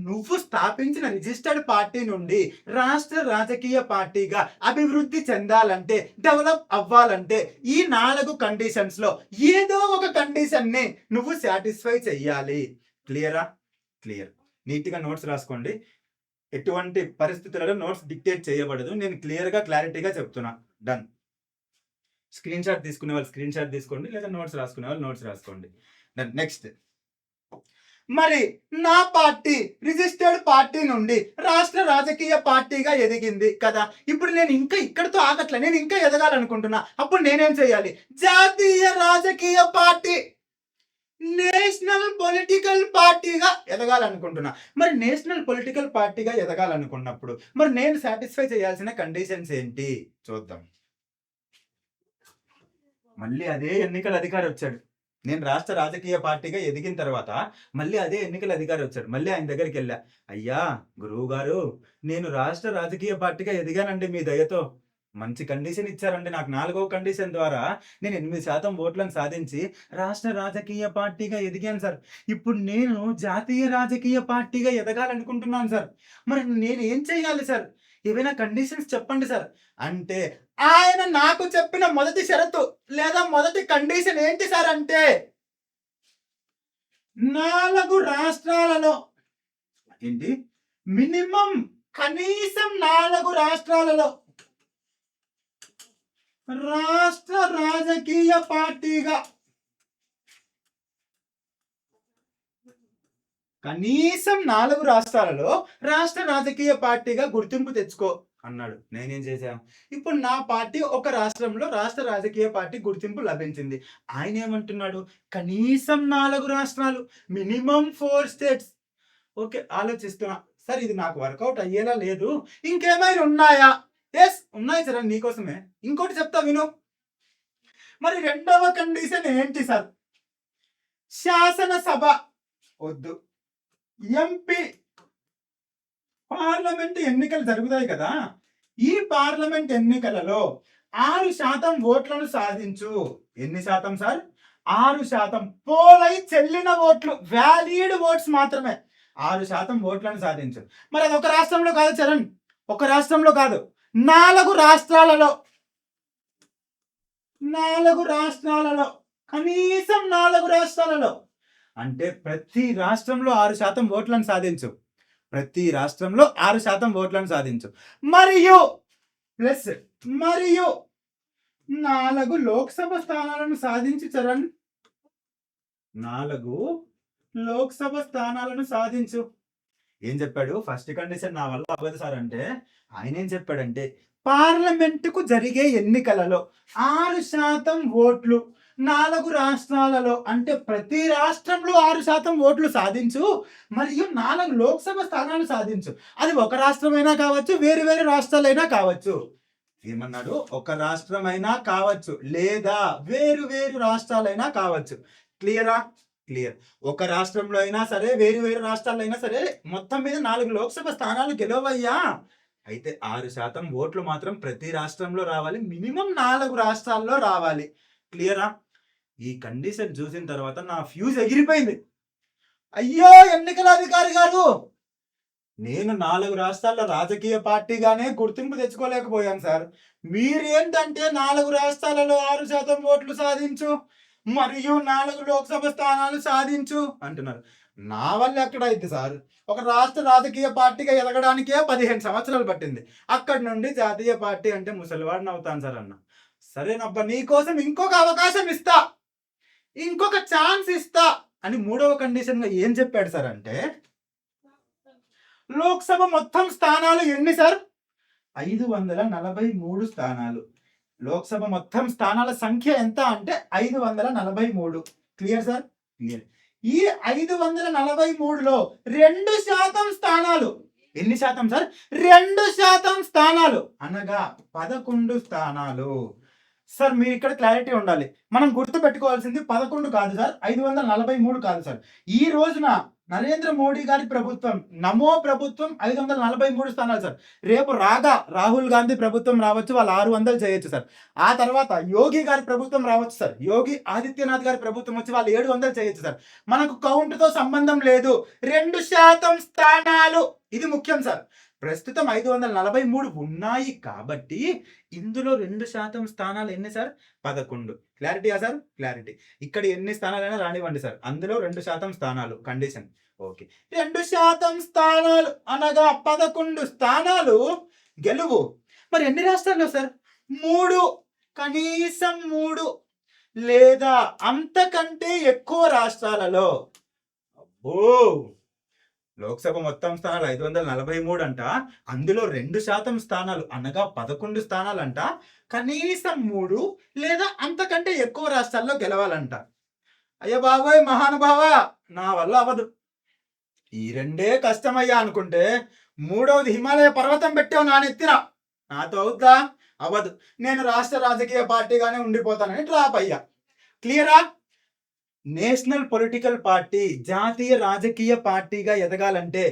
నువ్వు స్థాపించిన రిజిస్టర్డ్ పార్టీ నుండి రాష్ట్ర రాజకీయ పార్టీగా అభివృద్ధి చెందాలంటే, డెవలప్ అవ్వాలంటే ఈ 4 కండిషన్స్ లో ఏదో ఒక కండిషన్ ని నువ్వు సాటిస్ఫై చెయ్యాలి. క్లియరా? క్లియర్. నీట్గా నోట్స్ రాసుకోండి. ఎటువంటి పరిస్థితులలో నోట్స్ డిక్టేట్ చేయబడదు, నేను క్లియర్గా క్లారిటీగా చెప్తున్నా. డన్. స్క్రీన్ షాట్ తీసుకునే వాళ్ళు స్క్రీన్ షాట్ తీసుకోండి, లేదా నోట్స్ రాసుకునే వాళ్ళు నోట్స్ రాసుకోండి. డన్. నెక్స్ట్, మరి నా పార్టీ రిజిస్టర్డ్ పార్టీ నుండి రాష్ట్ర రాజకీయ పార్టీగా ఎదిగింది కదా. ఇప్పుడు నేను ఇంకా ఇక్కడితో ఆగట్లే, నేను ఇంకా ఎదగాలనుకుంటున్నా. అప్పుడు నేనేం చేయాలి? జాతీయ రాజకీయ పార్టీ, నేషనల్ పొలిటికల్ పార్టీగా ఎదగాలనుకుంటున్నా. మరి నేషనల్ పొలిటికల్ పార్టీగా ఎదగాలనుకున్నప్పుడు మరి నేను సాటిస్ఫై చేయాల్సిన కండిషన్స్ ఏంటి చూద్దాం. మళ్ళీ అదే ఎన్నికల అధికారి వచ్చాడు. నేను రాష్ట్ర రాజకీయ పార్టీగా ఎదిగిన తర్వాత మళ్ళీ అదే ఎన్నికల అధికారి వచ్చాడు. మళ్ళీ ఆయన దగ్గరికి వెళ్ళా, అయ్యా గురువు గారు, నేను రాష్ట్ర రాజకీయ పార్టీగా ఎదిగానండి, మీ దయతో మంచి కండిషన్ ఇచ్చారండి. నాకు 4వ కండిషన్ ద్వారా నేను 8% ఓట్లను సాధించి రాష్ట్ర రాజకీయ పార్టీగా ఎదిగాను సార్. ఇప్పుడు నేను జాతీయ రాజకీయ పార్టీగా ఎదగాలనుకుంటున్నాను సార్. మరి నేను ఏం చేయాలి సార్? ఏవైనా కండిషన్స్ చెప్పండి సార్ అంటే, ఆయన నాకు చెప్పిన మొదటి షరతు లేదా మొదటి కండిషన్ ఏంటి సార్ అంటే, 4 రాష్ట్రాలలో ఏంటి, మినిమం కనీసం 4 రాష్ట్రాలలో రాష్ట్ర రాజకీయ పార్టీగా కనీసం 4 రాష్ట్రాలలో రాష్ట్ర రాజకీయ పార్టీగా గుర్తింపు తెచ్చుకో అన్నాడు. నేనేం చేశాను? ఇప్పుడు నా పార్టీ ఒక రాష్ట్రంలో రాష్ట్ర రాజకీయ పార్టీ గుర్తింపు లభించింది. ఆయన ఏమంటున్నాడు? కనీసం 4 రాష్ట్రాలు, మినిమం 4 స్టేట్స్. ఓకే, ఆలోచిస్తున్నా, సార్ ఇది నాకు వర్కౌట్ అయ్యేలా లేదు, ఇంకేమైనా ఉన్నాయా? ఎస్ ఉన్నాయి సార్, నీకోసమే ఇంకోటి చెప్తా విను. మరి 2వ కండిషన్ ఏంటి సార్? శాసనసభ వద్దు, ఎంపీ పార్లమెంట్ ఎన్నికలు జరుగుతాయి కదా, ఈ పార్లమెంట్ ఎన్నికలలో 6% ఓట్లను సాధించు. ఎన్ని శాతం సార్? 6%. పోలై చెల్లిన ఓట్లు, వ్యాలిడ్ ఓట్స్ మాత్రమే 6% ఓట్లను సాధించు. మరి అది ఒక రాష్ట్రంలో కాదు చరణ్, ఒక రాష్ట్రంలో కాదు, 4 రాష్ట్రాలలో, 4 రాష్ట్రాలలో, కనీసం 4 రాష్ట్రాలలో. అంటే ప్రతి రాష్ట్రంలో 6% ఓట్లను సాధించు, ప్రతి రాష్ట్రంలో 6% ఓట్లను సాధించు. మరియు ప్లస్ మరియు 4 లోక్సభ స్థానాలను సాధించు చరణ్, 4 లోక్సభ స్థానాలను సాధించు. ఏం చెప్పాడు? ఫస్ట్ కండిషన్ నా వల్ల అవ్వదు సార్ అంటే, ఆయన ఏం చెప్పాడంటే, పార్లమెంటుకు జరిగే ఎన్నికలలో 6% ఓట్లు 4 రాష్ట్రాలలో, అంటే ప్రతి రాష్ట్రంలో 6% ఓట్లు సాధించు, మరియు 4 లోక్సభ స్థానాలు సాధించు. అది ఒక రాష్ట్రమైనా కావచ్చు, వేరు వేరు రాష్ట్రాలైనా కావచ్చు. ఏమన్నాడు? ఒక రాష్ట్రమైనా కావచ్చు, లేదా వేరు వేరు రాష్ట్రాలైనా కావచ్చు. క్లియరా? క్లియర్. ఒక రాష్ట్రంలో అయినా సరే, వేరు వేరు రాష్ట్రాల్లో అయినా సరే, మొత్తం మీద 4 లోక్సభ స్థానాలు గెలవయ్యా. అయితే 6% ఓట్లు మాత్రం ప్రతి రాష్ట్రంలో రావాలి, మినిమం 4 రాష్ట్రాల్లో రావాలి. క్లియరా? ఈ కండిషన్ చూసిన తర్వాత నా ఫ్యూజ్ ఎగిరిపోయింది. అయ్యో ఎన్నికల అధికారి గారు, నేను 4 రాష్ట్రాల్లో రాజకీయ పార్టీగానే గుర్తింపు తెచ్చుకోలేకపోయాను సార్. మీరేంటంటే 4 రాష్ట్రాలలో 6% ఓట్లు సాధించు, మరియు 4 లోక్సభ స్థానాలు సాధించు అంటున్నారు. నా వల్ల ఎక్కడైతే సార్? ఒక రాష్ట్ర రాజకీయ పార్టీగా ఎదగడానికే 15 సంవత్సరాలు పట్టింది. అక్కడి నుండి జాతీయ పార్టీ అంటే ముసలివాడిని అవుతాను సార్ అన్న. సరేనబ్బా, నీకోసం ఇంకొక అవకాశం ఇస్తా, ఇంకొక ఛాన్స్ ఇస్తా అని 3వ కండిషన్గా ఏం చెప్పాడు సార్ అంటే, లోక్సభ మొత్తం స్థానాలు ఎన్ని సార్? 543 స్థానాలు. లోక్సభ మొత్తం స్థానాల సంఖ్య ఎంత అంటే 543. Clear sir? క్లియర్. ఈ 543లో 2% స్థానాలు, ఎన్ని శాతం సార్? 2% స్థానాలు అనగా 11 స్థానాలు. సార్ మీరు ఇక్కడ క్లారిటీ ఉండాలి. మనం గుర్తు పెట్టుకోవాల్సింది 11 కాదు సార్, 543 కాదు సార్. ఈ రోజున నరేంద్ర మోడీ గారి ప్రభుత్వం, నమో ప్రభుత్వం 543 స్థానాలు సార్. రేపు రాహుల్ గాంధీ ప్రభుత్వం రావచ్చు, వాళ్ళు 600 చేయొచ్చు సార్. ఆ తర్వాత యోగి గారి ప్రభుత్వం రావచ్చు సార్, యోగి ఆదిత్యనాథ్ గారి ప్రభుత్వం వచ్చి వాళ్ళు 700 చేయొచ్చు సార్. మనకు కౌంట్తో సంబంధం లేదు, 2% స్థానాలు, ఇది ముఖ్యం సార్. ప్రస్తుతం 543 ఉన్నాయి కాబట్టి ఇందులో 2% స్థానాలు ఎన్ని సార్? 11. క్లారిటీయా సార్? క్లారిటీ. ఇక్కడ ఎన్ని స్థానాలైనా రానివ్వండి సార్, అందులో 2% స్థానాలు కండిషన్. ఓకే, 2% స్థానాలు అనగా 11 స్థానాలు గెలువు. మరి ఎన్ని రాష్ట్రాల్లో సార్? 3, కనీసం 3 లేదా అంతకంటే ఎక్కువ రాష్ట్రాలలో. అబ్బో, లోక్సభ మొత్తం స్థానాలు 543 అంట, అందులో 2% స్థానాలు అనగా 11 స్థానాలంట, కనీసం 3 లేదా అంతకంటే ఎక్కువ రాష్ట్రాల్లో గెలవాలంట. అయ్య బాబోయ్ మహానుభావ, నా వల్ల అవ్వదు, ఈ 2 కష్టమయ్యా అనుకుంటే 3వది హిమాలయ పర్వతం పెట్టావు నా నెత్తిన, నాతో అవుద్దా? అవ్వదు. నేను రాష్ట్ర రాజకీయ పార్టీగానే ఉండిపోతానని డ్రాప్ అయ్యా. క్లియరా? నేషనల్ పొలిటికల్ పార్టీ, జాతీయ రాజకీయ పార్టీగా ఎదగాలంటే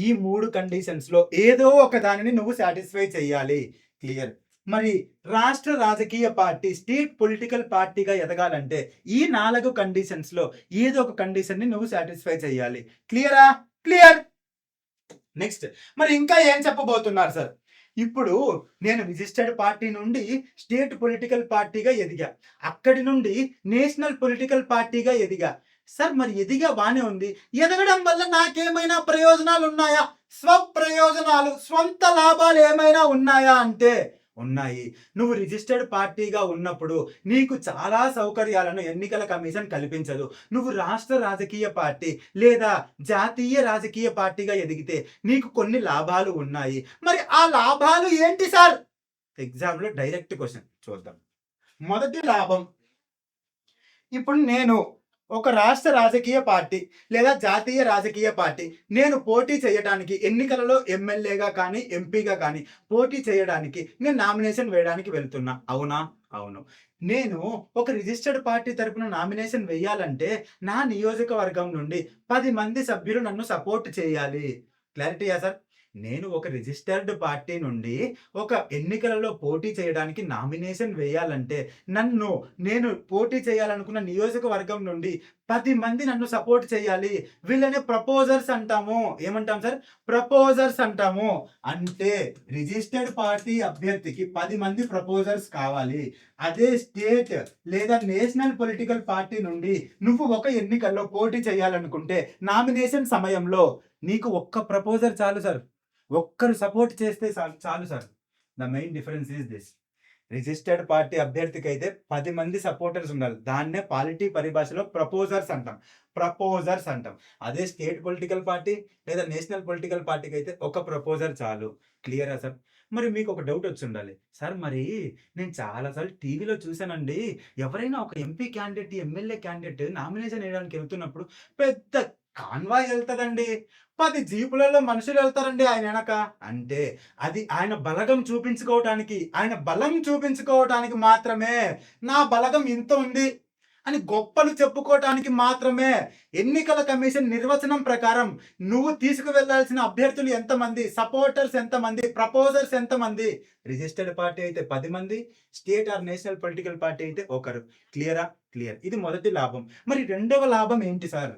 ఈ 3 కండిషన్స్లో ఏదో ఒక దానిని నువ్వు సాటిస్ఫై చేయాలి. క్లియర్? మరి రాష్ట్ర రాజకీయ పార్టీ, స్టేట్ పొలిటికల్ పార్టీగా ఎదగాలంటే ఈ 4 కండిషన్స్లో ఏదో ఒక కండిషన్ని నువ్వు సాటిస్ఫై చేయాలి. క్లియరా? క్లియర్. నెక్స్ట్, మరి ఇంకా ఏం చెప్పబోతున్నారు సార్? ఇప్పుడు నేను రిజిస్టర్డ్ పార్టీ నుండి స్టేట్ పొలిటికల్ పార్టీగా ఎదిగా, అక్కడి నుండి నేషనల్ పొలిటికల్ పార్టీగా ఎదిగా. సార్ మరి ఎదిగా బానే ఉంది, ఎదగడం వల్ల నాకేమైనా ప్రయోజనాలు ఉన్నాయా? స్వప్రయోజనాలు, స్వంత లాభాలు ఏమైనా ఉన్నాయా అంటే ఉన్నాయి. నువ్వు రిజిస్టర్డ్ పార్టీగా ఉన్నప్పుడు నీకు చాలా సౌకర్యాలను ఎన్నికల కమిషన్ కల్పించదు. నువ్వు రాష్ట్ర రాజకీయ పార్టీ లేదా జాతీయ రాజకీయ పార్టీగా ఎదిగితే నీకు కొన్ని లాభాలు ఉన్నాయి. మరి ఆ లాభాలు ఏంటి సార్? ఎగ్జామ్లో డైరెక్ట్ క్వశ్చన్ చూద్దాం. మొదటి లాభం, ఇప్పుడు నేను ఒక రాష్ట్ర రాజకీయ పార్టీ లేదా జాతీయ రాజకీయ పార్టీ, నేను పోటీ చేయడానికి ఎన్నికలలో ఎమ్మెల్యేగా కానీ ఎంపీగా కానీ పోటీ చేయడానికి నేను నామినేషన్ వేయడానికి వెళ్తున్నా. అవునా? అవును. నేను ఒక రిజిస్టర్డ్ పార్టీ తరపున నామినేషన్ వేయాలంటే నా నియోజకవర్గం నుండి 10 మంది సభ్యులు నన్ను సపోర్ట్ చేయాలి. క్లారిటీయా సార్? నేను ఒక రిజిస్టర్డ్ పార్టీ నుండి ఒక ఎన్నికలలో పోటీ చేయడానికి నామినేషన్ వేయాలంటే నేను పోటీ చేయాలనుకున్న నియోజకవర్గం నుండి 10 మంది నన్ను సపోర్ట్ చేయాలి. వీళ్ళని ప్రపోజర్స్ అంటాము. ఏమంటాం సార్? ప్రపోజర్స్ అంటాము. అంటే రిజిస్టర్డ్ పార్టీ అభ్యర్థికి 10 మంది ప్రపోజర్స్ కావాలి. అదే స్టేట్ లేదా నేషనల్ పొలిటికల్ పార్టీ నుండి నువ్వు ఒక ఎన్నికల్లో పోటీ చేయాలనుకుంటే నామినేషన్ సమయంలో నీకు ఒక్క ప్రపోజర్ చాలు సార్, ఒక్కరు సపోర్ట్ చేస్తే చాలు sir. The main difference is this. Registered party అభ్యర్థికి అయితే 10 మంది సపోర్టర్స్ ఉండాలి, దాన్నే పాలిటీ పరిభాషలో ప్రపోజర్స్ అంటాం. అదే స్టేట్ పొలిటికల్ పార్టీ లేదా నేషనల్ పొలిటికల్ పార్టీకి అయితే ఒక ప్రపోజర్ చాలు. క్లియరా సార్? మరి మీకు ఒక డౌట్ వచ్చి ఉండాలి, సార్ మరి నేను చాలాసార్లు టీవీలో చూశానండి, ఎవరైనా ఒక MP candidate, MLA candidate nomination వేయడానికి వెళ్తున్నప్పుడు పెద్ద కాన్వాయ్ వెళ్తుందండి, 10 జీపులలో మనుషులు వెళ్తారండి ఆయన వెనక. అంటే అది ఆయన బలగం చూపించుకోవటానికి, ఆయన బలం చూపించుకోవటానికి మాత్రమే. నా బలగం ఇంత ఉంది అని గొప్పలు చెప్పుకోవటానికి మాత్రమే. ఎన్నికల కమిషన్ నిర్వచనం ప్రకారం నువ్వు తీసుకువెళ్లాల్సిన అభ్యర్థులు ఎంతమంది, సపోర్టర్స్ ఎంతమంది, ప్రపోజర్స్ ఎంతమంది? రిజిస్టర్డ్ పార్టీ అయితే 10 మంది, state or national political party అయితే ఒకరు. క్లియరా? క్లియర్. ఇది మొదటి లాభం. మరి రెండవ లాభం ఏంటి సార్?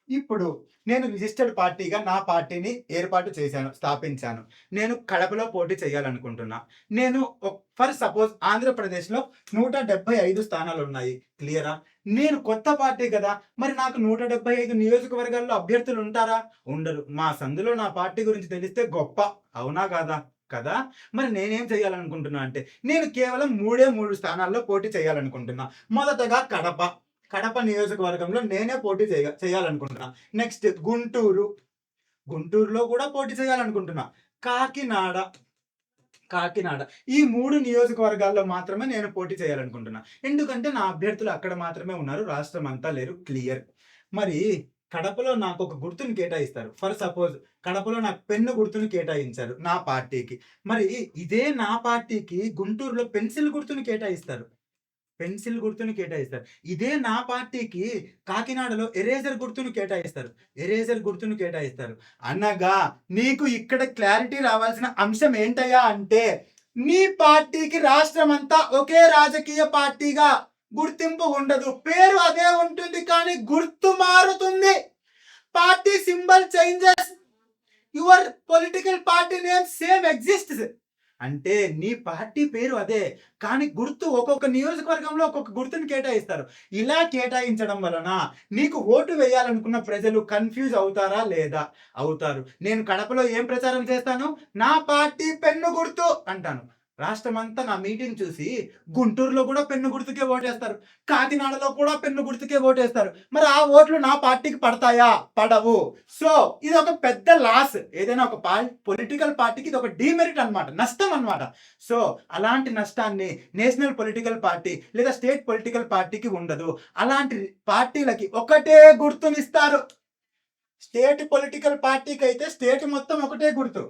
ఇప్పుడు నేను రిజిస్టర్డ్ పార్టీగా నా పార్టీని ఏర్పాటు చేశాను, స్థాపించాను. నేను కడపలో పోటీ చేయాలనుకుంటున్నా. నేను ఫర్ సపోజ్ ఆంధ్రప్రదేశ్లో 175 స్థానాలు ఉన్నాయి. క్లియరా? నేను కొత్త పార్టీ కదా, మరి నాకు 175 నియోజకవర్గాల్లో అభ్యర్థులు ఉంటారా? ఉండరు. మా సందులో నా పార్టీ గురించి తెలిస్తే గొప్ప. అవునా కాదా? కదా. మరి నేనేం చేయాలనుకుంటున్నా అంటే నేను కేవలం 3 స్థానాల్లో పోటీ చేయాలనుకుంటున్నా. మొదటగా కడప నియోజకవర్గంలో నేనే పోటీ చేయాలనుకుంటున్నా. నెక్స్ట్ గుంటూరులో కూడా పోటీ చేయాలనుకుంటున్నా. కాకినాడ, కాకినాడ. ఈ 3 నియోజకవర్గాల్లో మాత్రమే నేను పోటీ చేయాలనుకుంటున్నా. ఎందుకంటే నా అభ్యర్థులు అక్కడ మాత్రమే ఉన్నారు. రాష్ట్రం అంతా లేరు. క్లియర్. మరి కడపలో నాకొక గుర్తుని కేటాయిస్తారు. ఫర్ సపోజ్ కడపలో నాకు పెన్ను గుర్తుని కేటాయించారు నా పార్టీకి. మరి ఇదే నా పార్టీకి గుంటూరులో పెన్సిల్ గుర్తుని కేటాయిస్తారు. పెన్సిల్ గుర్తుని కేటాయిస్తారు. ఇదే నా పార్టీకి కాకినాడలో ఎరేజర్ గుర్తును కేటాయిస్తారు. ఎరేజర్ గుర్తును కేటాయిస్తారు. అనగా నీకు ఇక్కడ క్లారిటీ రావాల్సిన అంశం ఏంటయ్యా అంటే నీ పార్టీకి రాష్ట్రం అంతా ఒకే రాజకీయ పార్టీగా గుర్తింపు ఉండదు. పేరు అదే ఉంటుంది కానీ గుర్తు మారుతుంది. Party symbol changes, your political party name same exists. అంటే నీ పార్టీ పేరు అదే కానీ గుర్తు ఒక్కొక్క నియోజకవర్గంలో ఒక్కొక్క గుర్తుని కేటాయిస్తారు. ఇలా కేటాయించడం వలన నీకు ఓటు వేయాలనుకున్న ప్రజలు కన్ఫ్యూజ్ అవుతారా లేదా? అవుతారు. నేను కడపలో ఏం ప్రచారం చేస్తాను? నా పార్టీ పెన్ను గుర్తు అంటాను. రాష్ట్రమంతా నా మీటింగ్ చూసి గుంటూరులో కూడా పెన్ను గుర్తుకే ఓటేస్తారు, కాకినాడలో కూడా పెన్ను గుర్తుకే ఓటేస్తారు. మరి ఆ ఓట్లు నా పార్టీకి పడతాయా? పడవు. సో ఇది ఒక పెద్ద లాస్. ఏదైనా ఒక పొలిటికల్ పార్టీకి ఇది ఒక డిమెరిట్ అన్నమాట, నష్టం అన్నమాట. సో అలాంటి నష్టాన్ని నేషనల్ పొలిటికల్ పార్టీ లేదా స్టేట్ పొలిటికల్ పార్టీకి ఉండదు. అలాంటి పార్టీలకి ఒకటే గుర్తునిస్తారు. స్టేట్ పొలిటికల్ పార్టీకి అయితే స్టేట్ మొత్తం ఒకటే గుర్తు,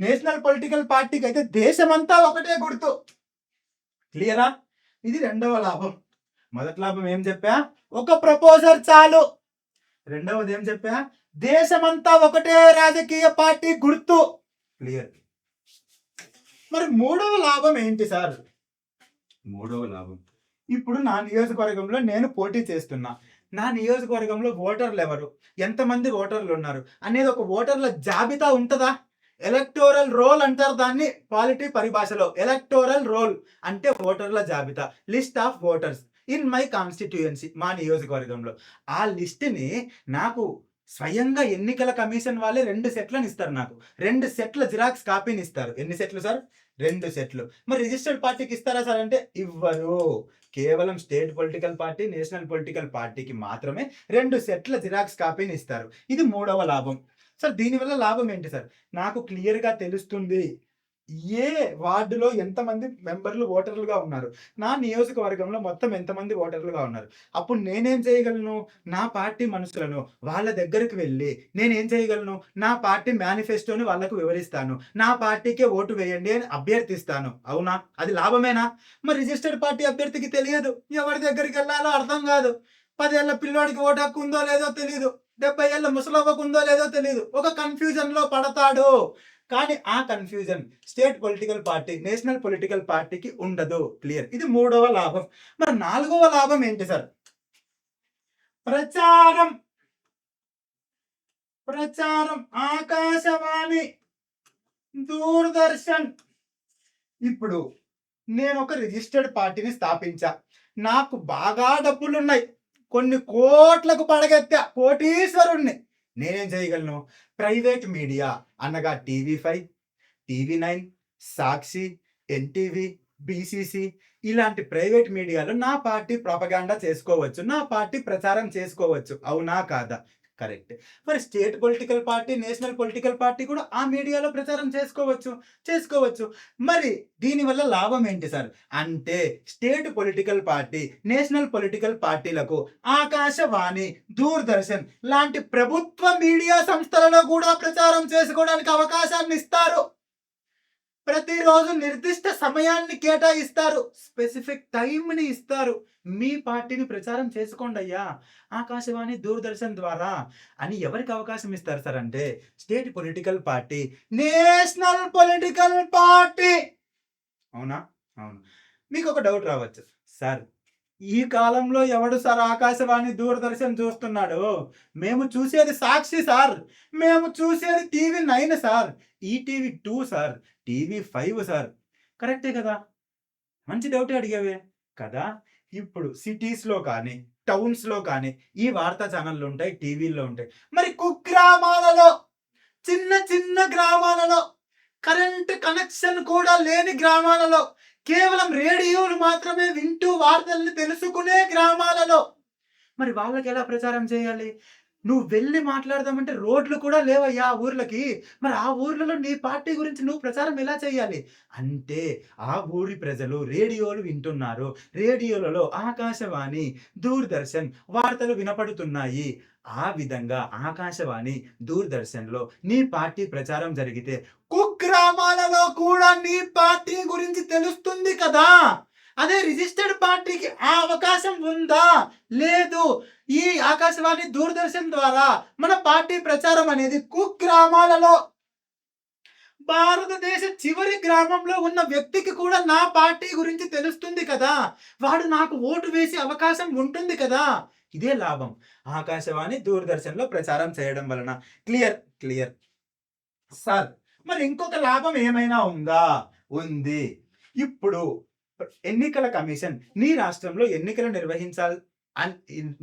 నేషనల్ పొలిటికల్ పార్టీకి అయితే దేశమంతా ఒకటే గుర్తు. క్లియరా? ఇది రెండవ లాభం. మొదటి లాభం ఏం చెప్పా? ఒక ప్రపోజల్ చాలు. రెండవది ఏం చెప్పా? దేశమంతా ఒకటే రాజకీయ పార్టీ గుర్తు. క్లియర్. మరి మూడవ లాభం ఏంటి సార్? మూడవ లాభం, ఇప్పుడు నా నియోజకవర్గంలో నేను పోటీ చేస్తున్నా. నా నియోజకవర్గంలో ఓటర్లు ఎవరు, ఎంతమంది ఓటర్లు ఉన్నారు అనేది ఒక ఓటర్ల జాబితా ఉంటుందా? ఎలక్టోరల్ రోల్ అంటారు దాన్ని పాలిటీ పరిభాషలో. ఎలక్టోరల్ రోల్ అంటే ఓటర్ల జాబితా, list of voters in my constituency, మా నియోజకవర్గంలో. ఆ లిస్ట్ని నాకు స్వయంగా ఎన్నికల కమిషన్ వాళ్ళే 2 సెట్లను ఇస్తారు. నాకు 2 సెట్ల జిరాక్స్ కాపీని ఇస్తారు. ఎన్ని సెట్లు సార్? 2 సెట్లు. మరి రిజిస్టర్డ్ పార్టీకి ఇస్తారా సార్ అంటే ఇవ్వరు. కేవలం state political party, national political పార్టీకి మాత్రమే 2 సెట్ల జిరాక్స్ కాపీని ఇస్తారు. ఇది మూడవ లాభం. సార్ దీనివల్ల లాభం ఏంటి సార్? నాకు క్లియర్గా తెలుస్తుంది ఏ వార్డులో ఎంతమంది మెంబర్లు ఓటర్లుగా ఉన్నారు, నా నియోజకవర్గంలో మొత్తం ఎంతమంది ఓటర్లుగా ఉన్నారు. అప్పుడు నేనేం చేయగలను? నా పార్టీ మనుషులను వాళ్ళ దగ్గరికి వెళ్ళి నేనేం చేయగలను? నా పార్టీ మేనిఫెస్టోని వాళ్ళకు వివరిస్తాను. నా పార్టీకే ఓటు వేయండి అని అభ్యర్థిస్తాను. అవునా? అది లాభమేనా? మరి రిజిస్టర్డ్ పార్టీ అభ్యర్థికి తెలియదు, ఎవరి దగ్గరికి వెళ్ళాలో అర్థం కాదు. 10 ఏళ్ల పిల్లోడికి ఓటు హక్కు ఉందో లేదో తెలియదు, 70 ఏళ్ల ముసలవ్వకు ఉందో లేదో తెలియదు. ఒక కన్ఫ్యూజన్ లో పడతాడు. కానీ ఆ confusion state political party, national political పార్టీకి ఉండదు. క్లియర్. ఇది మూడవ లాభం. మరి నాలుగవ లాభం ఏంటి సార్? ప్రచారం. ప్రచారం ఆకాశవాణి, దూరదర్శన్. ఇప్పుడు నేను ఒక రిజిస్టర్డ్ పార్టీని స్థాపించా. నాకు బాగా డబ్బులున్నాయి, కొన్ని కోట్లకు పడగెత్తా, కోటీశ్వరుణ్ణి. నేనేం చేయగలను? ప్రైవేట్ మీడియా అనగా TV5, TV9, సాక్షి, ఎన్టీవీ, బీసీసీ ఇలాంటి ప్రైవేట్ మీడియాలో నా పార్టీ ప్రొపగాండా చేసుకోవచ్చు, నా పార్టీ ప్రచారం చేసుకోవచ్చు. అవునా కాదా? కరెక్ట్. మరి state political party, national political party కూడా ఆ మీడియాలో ప్రచారం చేసుకోవచ్చు. మరి దీనివల్ల లాభం ఏంటి సార్ అంటే state political party, national political పార్టీలకు ఆకాశవాణి, దూరదర్శన్ లాంటి ప్రభుత్వ మీడియా సంస్థలలో కూడా ప్రచారం చేసుకోవడానికి అవకాశాన్ని ఇస్తారు. ప్రతిరోజు నిర్దిష్ట సమయాన్ని కేటాయిస్తారు, స్పెసిఫిక్ టైంని ఇస్తారు. మీ పార్టీని ప్రచారం చేసుకోండి అయ్యా ఆకాశవాణి, దూరదర్శన్ ద్వారా అని ఎవరికి అవకాశం ఇస్తారు సార్ అంటే state political party, national political party. అవునా? అవును. మీకు ఒక డౌట్ రావచ్చు, సార్ ఈ కాలంలో ఎవడు సార్ ఆకాశవాణి, దూరదర్శన్ చూస్తున్నాడు? మేము చూసేది సాక్షి సార్, మేము చూసేది TV9 sir, ETV2 sir, TV5 sir. కరెక్టే కదా? మంచి డౌటే అడిగావే కదా. ఇప్పుడు సిటీస్లో కానీ టౌన్స్లో కానీ ఈ వార్తా ఛానళ్ళు ఉంటాయి, టీవీల్లో ఉంటాయి. మరి కుగ్రామాలలో, చిన్న చిన్న గ్రామాలలో, కరెంట్ కనెక్షన్ కూడా లేని గ్రామాలలో, కేవలం రేడియోలు మాత్రమే వింటూ వార్తల్ని తెలుసుకునే గ్రామాలలో మరి వాళ్ళకి ఎలా ప్రచారం చేయాలి? నువ్వు వెళ్ళి మాట్లాడదామంటే రోడ్లు కూడా లేవయ్యా ఆ ఊర్లకి. మరి ఆ ఊర్లలో నీ పార్టీ గురించి నువ్వు ప్రచారం ఎలా చేయాలి? అంటే ఆ ఊరి ప్రజలు రేడియోలు వింటున్నారు. రేడియోలలో ఆకాశవాణి, దూరదర్శన్ వార్తలు వినపడుతున్నాయి. ఆ విధంగా ఆకాశవాణి, దూరదర్శన్‌లో నీ పార్టీ ప్రచారం జరిగితే కుగ్రామాలలో కూడా నీ పార్టీ గురించి తెలుస్తుంది కదా! అదే రిజిస్టర్డ్ పార్టీకి ఆ అవకాశం ఉందా? లేదు. ఈ ఆకాశవాణి, దూరదర్శన్ ద్వారా మన పార్టీ ప్రచారం అనేది కుగ్రామాలలో భారతదేశ చివరి గ్రామంలో ఉన్న వ్యక్తికి కూడా నా పార్టీ గురించి తెలుస్తుంది కదా! వాడు నాకు ఓటు వేసే అవకాశం ఉంటుంది కదా! ఇదే లాభం. ఆకాశవాణి, దూరదర్శన్‌లో ప్రచారం చేయడం వలన. క్లియర్. క్లియర్. సార్, మరి ఇంకొక లాభం ఏమైనా ఉందా? ఉంది. ఇప్పుడు ఎన్నికల కమిషన్ నీ రాష్ట్రంలో ఎన్నికలు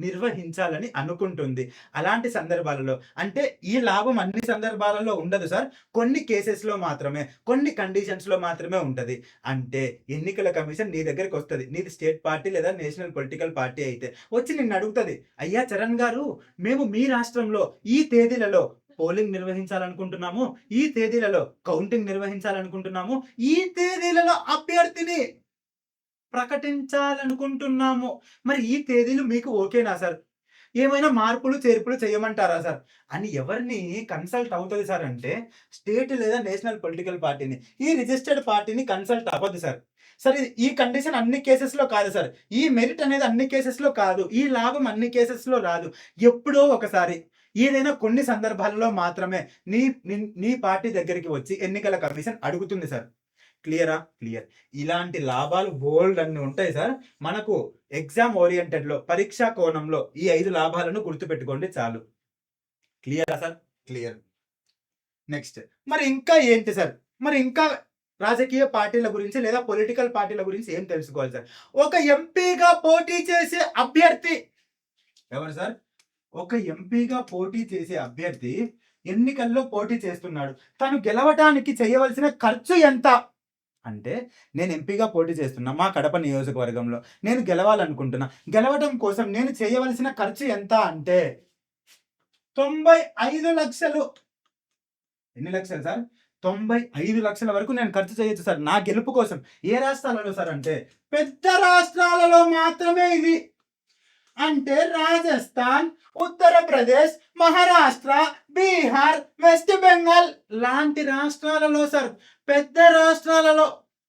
నిర్వహించాలని అనుకుంటుంది. అలాంటి సందర్భాలలో అంటే ఈ లాభం అన్ని సందర్భాలలో ఉండదు సార్. కొన్ని కేసెస్‌లో మాత్రమే, కొన్ని కండిషన్స్‌లో మాత్రమే ఉంటది. అంటే ఎన్నికల కమిషన్ నీ దగ్గరికొస్తది. నీది స్టేట్ పార్టీ లేదా నేషనల్ పొలిటికల్ పార్టీ అయితే. వచ్చి నిన్నడుగుతది. "అయ్యా చరణ్ గారు, మేము మీ రాష్ట్రంలో ఈ తేదీలలో పోలింగ్ నిర్వహించాలనుకుంటున్నాము. ఈ తేదీలలో కౌంటింగ్ నిర్వహించాలనుకుంటున్నాము. ఈ తేదీలలో అభ్యర్థిని ప్రకటించాలనుకుంటున్నాము. మరి ఈ తేదీలు మీకు ఓకేనా సార్? ఏమైనా మార్పులు, చేర్పులు చేయమంటారా సార్?" అని ఎవరిని కన్సల్ట్ అవుతది సార్ అంటే, స్టేట్ లేదా నేషనల్ పొలిటికల్ పార్టీని. ఈ రిజిస్టర్డ్ పార్టీని కన్సల్ట్ అవ్వదు సార్. సార్ ఈ కండిషన్ అన్ని కేసెస్‌లో కాదు సార్. ఈ మెరిట్ అనేది అన్ని కేసెస్‌లో కాదు. ఈ లాభం అన్ని కేసెస్‌లో రాదు. ఎప్పుడో ఒకసారి ఏదైనా కొన్ని సందర్భాలలో మాత్రమే నీ నీ పార్టీ దగ్గరికి వచ్చి ఎన్నికల కమిషన్ అడుగుతుంది సార్. క్లియరా? క్లియర్. ఇలాంటి లాభాలు బోలెడన్ని ఉంటాయి సార్. మనకు ఎగ్జామ్ ఓరియెంటెడ్‌లో పరీక్షా కోణంలో ఈ 5 లాభాలను గుర్తుపెట్టుకోండి చాలు. క్లియరా సార్? క్లియర్. నెక్స్ట్. మరి ఇంకా ఏంటి సార్? మరి ఇంకా రాజకీయ పార్టీల గురించి లేదా పొలిటికల్ పార్టీల గురించి ఏం తెలుసుకోవాలి సార్? ఒక ఎంపీగా పోటీ చేసే అభ్యర్థి ఎవరు సార్? ఒక ఎంపీగా పోటీ చేసే అభ్యర్థి ఎన్నికల్లో పోటీ చేస్తున్నాడు. తను గెలవటానికి చేయవలసిన ఖర్చు ఎంత? అంటే నేను ఎంపీగా పోటీ చేస్తున్నా మా కడప నియోజకవర్గంలో. నేను గెలవాలనుకుంటున్నా. గెలవడం కోసం నేను చేయవలసిన ఖర్చు ఎంత అంటే 95,00,000. ఎన్ని లక్షలు సార్? 95,00,000 వరకు నేను ఖర్చు చేయొచ్చు సార్ నా గెలుపు కోసం. ఏ రాష్ట్రాలలో సార్ అంటే పెద్ద రాష్ట్రాలలో మాత్రమే ఇది. అంటే రాజస్థాన్, ఉత్తరప్రదేశ్, మహారాష్ట్ర, బీహార్, వెస్ట్ బెంగాల్ లాంటి రాష్ట్రాలలో సార్, పెద్ద రాష్ట్రాలలో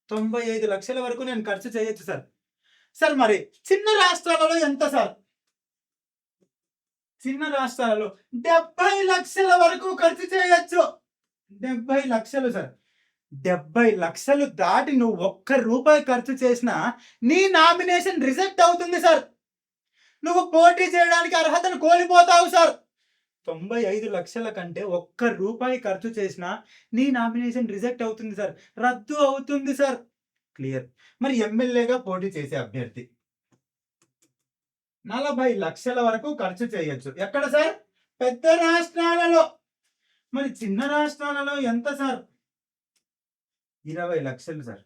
95,00,000 వరకు నేను ఖర్చు చేయొచ్చు సార్. సార్ మరి చిన్న రాష్ట్రాలలో ఎంత సార్? చిన్న రాష్ట్రాలలో 70,00,000 వరకు ఖర్చు చేయొచ్చు. 70,00,000 సార్. 70,00,000 దాటి నువ్వు ఒక్క రూపాయి ఖర్చు చేసినా నీ నామినేషన్ రిజెక్ట్ అవుతుంది సార్. నువ్వు పోటీ చేయడానికి అర్హతను కోల్పోతావు సార్. 95,00,000 కంటే ఒక్క రూపాయి ఖర్చు చేసినా నీ నామినేషన్ రిజెక్ట్ అవుతుంది సార్. రద్దు అవుతుంది సార్. క్లియర్. మరి ఎమ్మెల్యేగా పోటీ చేసే అభ్యర్థి 40,00,000 వరకు ఖర్చు చేయొచ్చు. ఎక్కడ సార్? పెద్ద రాష్ట్రాలలో. మరి చిన్న రాష్ట్రాలలో ఎంత సార్? 20,00,000 సార్.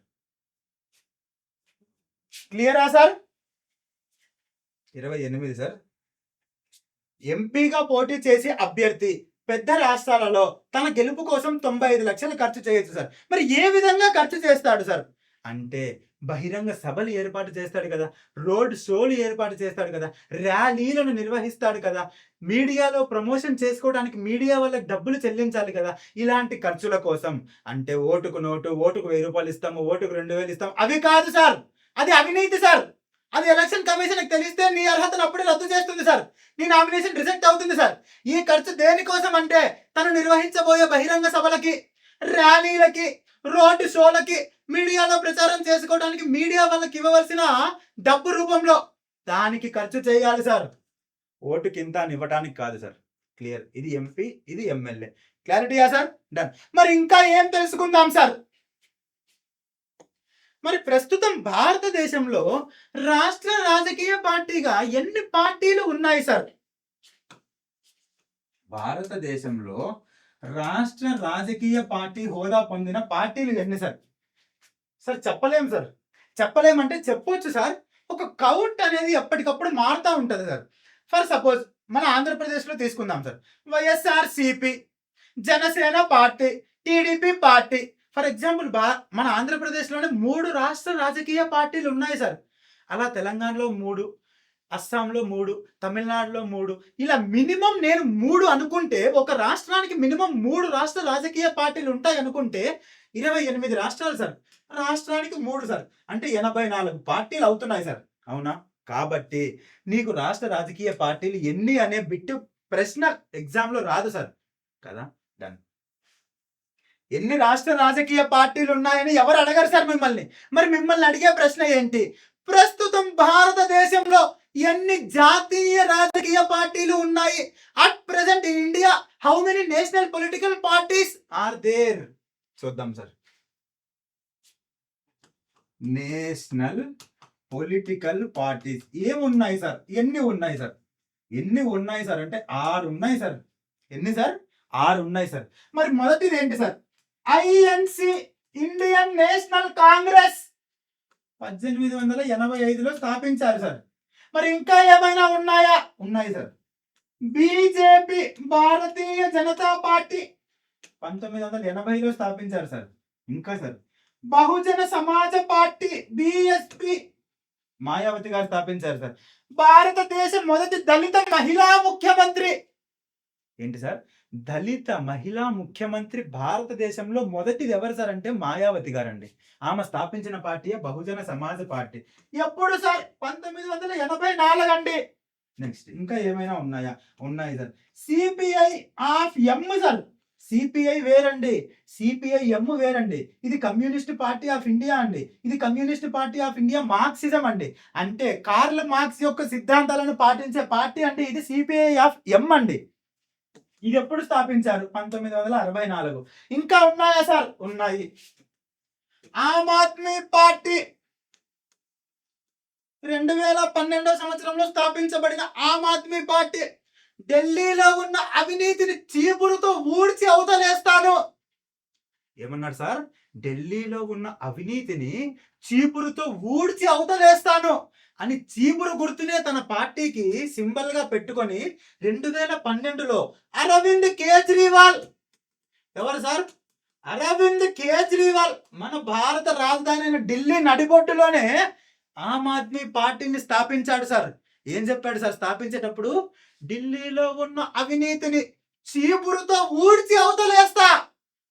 క్లియరా సార్? 28 సార్. ఎంపీగా పోటీ చేసే అభ్యర్థి పెద్ద రాష్ట్రాలలో తన గెలుపు కోసం 95,00,000 ఖర్చు చేయొచ్చు సార్. మరి ఏ విధంగా ఖర్చు చేస్తాడు సార్? అంటే బహిరంగ సభలు ఏర్పాటు చేస్తాడు కదా, రోడ్ షోలు ఏర్పాటు చేస్తాడు కదా, ర్యాలీలను నిర్వహిస్తాడు కదా, మీడియాలో ప్రమోషన్ చేసుకోవడానికి మీడియా వాళ్ళకి డబ్బులు చెల్లించాలి కదా. ఇలాంటి ఖర్చుల కోసం అంటే ఓటుకు నోటు, ఓటుకు ₹1000 ఇస్తాము, ఓటుకు 2,000 ఇస్తాము, అవి కాదు సార్. అది అవినీతి సార్. అది ఎలక్షన్ కమిషన్‌కి తెలిస్తే నీ అర్హతను అప్పుడే రద్దు చేస్తుంది సార్. నీ నామినేషన్ రిజెక్ట్ అవుతుంది సార్. ఈ ఖర్చు దేనికోసం అంటే తను నిర్వహించబోయే బహిరంగ సభలకి, ర్యాలీలకి, రోడ్ షోలకి, మీడియాలో ప్రచారం చేసుకోవడానికి మీడియా వాళ్ళకి ఇవ్వవలసిన డబ్బు రూపంలో దానికి ఖర్చు చేయాలి సార్. ఓటుకింత అని ఇవ్వటానికి కాదు సార్. క్లియర్. ఇది ఎంపీ, ఇది ఎమ్మెల్యే. క్లారిటీయా సార్? డన్. మరి ఇంకా ఏం తెలుసుకుందాం సార్? మరి ప్రస్తుతం భారతదేశంలో రాష్ట్ర రాజకీయ పార్టీగా ఎన్ని పార్టీలు ఉన్నాయి సార్? భారతదేశంలో రాష్ట్ర రాజకీయ పార్టీ హోదా పొందిన పార్టీలు ఎన్ని సార్? సార్ చెప్పలేం సార్. చెప్పలేమంటే చెప్పొచ్చు సార్. ఒక కౌంట్ అనేది ఎప్పటికప్పుడు మారుతా ఉంటది సార్. ఫర్ సపోజ్ మన ఆంధ్రప్రదేశ్లో తీసుకుందాం sir. YSRCP, Janasena party, TDP party. For example మన ఆంధ్రప్రదేశ్లోనే 3 రాష్ట్ర రాజకీయ పార్టీలు ఉన్నాయి సార్. అలా తెలంగాణలో 3, అస్సాంలో 3, తమిళనాడులో 3, ఇలా మినిమం నేను 3 అనుకుంటే, ఒక రాష్ట్రానికి మినిమం 3 రాష్ట్ర రాజకీయ పార్టీలు ఉంటాయి అనుకుంటే 28 రాష్ట్రాలు సార్. రాష్ట్రానికి 3 సార్, అంటే 84 పార్టీలు అవుతున్నాయి సార్. అవునా? కాబట్టి నీకు రాష్ట్ర రాజకీయ పార్టీలు ఎన్ని అనే బిట్టు ప్రశ్న ఎగ్జామ్లో రాదు సార్ కదా. డన్. ఎన్ని రాష్ట్ర రాజకీయ పార్టీలు ఉన్నాయని ఎవరు అడగరు సార్ మిమ్మల్ని. మరి మిమ్మల్ని అడిగే ప్రశ్న ఏంటి? ప్రస్తుతం భారతదేశంలో ఎన్ని జాతీయ రాజకీయ పార్టీలు ఉన్నాయి? At present in India how many national political parties are there? చూద్దాం సార్. నేషనల్ పొలిటికల్ పార్టీస్ ఏమున్నాయి సార్? ఎన్ని ఉన్నాయి సార్? ఎన్ని ఉన్నాయి సార్ అంటే 6 ఉన్నాయి సార్. ఎన్ని సార్? 6 ఉన్నాయి సార్. మరి మొదటిది ఏంటి sir? INC, Indian National Congress 1885లో స్థాపించారు సార్. మరి ఇంకా ఏమైనా ఉన్నాయా? ఉన్నాయి sir. BJP, Bharatiya Janata party 1980లో స్థాపించారు సార్. ఇంకా సార్ బహుజన సమాజ పార్టీ బిఎస్పి మాయావతి గారు స్థాపించారు సార్. భారతదేశ మొదటి దళిత మహిళా ముఖ్యమంత్రి ఏంటి సార్? దళిత మహిళా ముఖ్యమంత్రి భారతదేశంలో మొదటిది ఎవరు సార్ అంటే మాయావతి గారండి. ఆమె స్థాపించిన పార్టీ బహుజన సమాజ పార్టీ. ఎప్పుడు సార్? 1984 అండి. నెక్స్ట్ ఇంకా ఏమైనా ఉన్నాయా? ఉన్నాయి sir. CPI of M sir. CPI వేరండి, సిపిఐ ఎం వేరండి. ఇది కమ్యూనిస్ట్ పార్టీ ఆఫ్ ఇండియా అండి. ఇది communist party of India Marxism అండి. అంటే కార్ల్ మార్క్స్ యొక్క సిద్ధాంతాలను పాటించే పార్టీ అండి ఇది సిపిఐ ఆఫ్ ఎం అండి. ఇది ఎప్పుడు స్థాపించారు? 1964. ఇంకా ఉన్నాయా సార్? ఉన్నాయి. ఆమ్ ఆద్మీ పార్టీ 2012 సంవత్సరంలో స్థాపించబడిన ఆమ్ ఆద్మీ పార్టీ ఢిల్లీలో ఉన్న అవినీతిని చీపురుతో ఊడ్చి అవతలేస్తాను. ఏమన్నాడు సార్? ఢిల్లీలో ఉన్న అవినీతిని చీపురుతో ఊడ్చి అవతలేస్తాను అని చీపురు గుర్తునే తన పార్టీకి సింబల్ గా పెట్టుకొని 2012లో అరవింద్ కేజ్రీవాల్, ఎవరు సార్? అరవింద్ కేజ్రీవాల్ మన భారత రాజధాని అయిన ఢిల్లీ నడిబొడ్డులోనే ఆమ్ ఆద్మీ పార్టీని స్థాపించాడు సార్. ఏం చెప్పాడు సార్ స్థాపించేటప్పుడు? ఢిల్లీలో ఉన్న అవినీతిని చీపురుతో ఊడ్చి అవతలేస్తా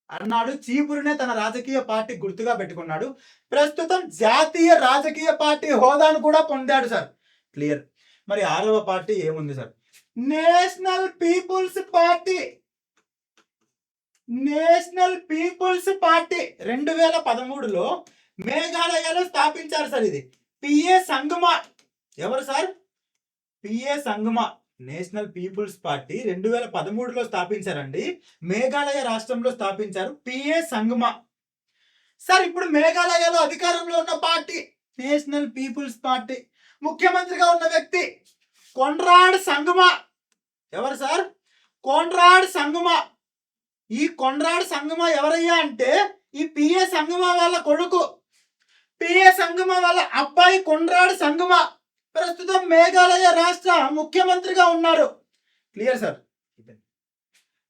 అన్నాడు. చీపురునే తన రాజకీయ పార్టీ గుర్తుగా పెట్టుకున్నాడు. ప్రస్తుతం జాతీయ రాజకీయ పార్టీ హోదాను కూడా పొందాడు సార్. క్లియర్. మరి 6వ పార్టీ ఏముంది sir? National People's Party. National People's Party 2013లో మేఘాలయలో స్థాపించారు సార్. ఇది పిఏ సంగమా. ఎవరు sir? PA Sangma. National People's Party 2013లో స్థాపించారండి. మేఘాలయ రాష్ట్రంలో స్థాపించారు. పిఏ సంగమా సార్. ఇప్పుడు మేఘాలయలో అధికారంలో ఉన్న పార్టీ నేషనల్ పీపుల్స్ పార్టీ. ముఖ్యమంత్రిగా ఉన్న వ్యక్తి కొన్రాడ్ సంగమా. ఎవరు సార్? కొన్రాడ్ సంగమా. ఈ కొన్రాడ్ సంగమా ఎవరయ్యా అంటే ఈ పిఏ సంగమా వాళ్ళ కొడుకు. పిఏ సంగమా వాళ్ళ అబ్బాయి కొన్రాడ్ సంగమా ప్రస్తుతం మేఘాలయ రాష్ట్ర ముఖ్యమంత్రిగా ఉన్నారు. Clear sir.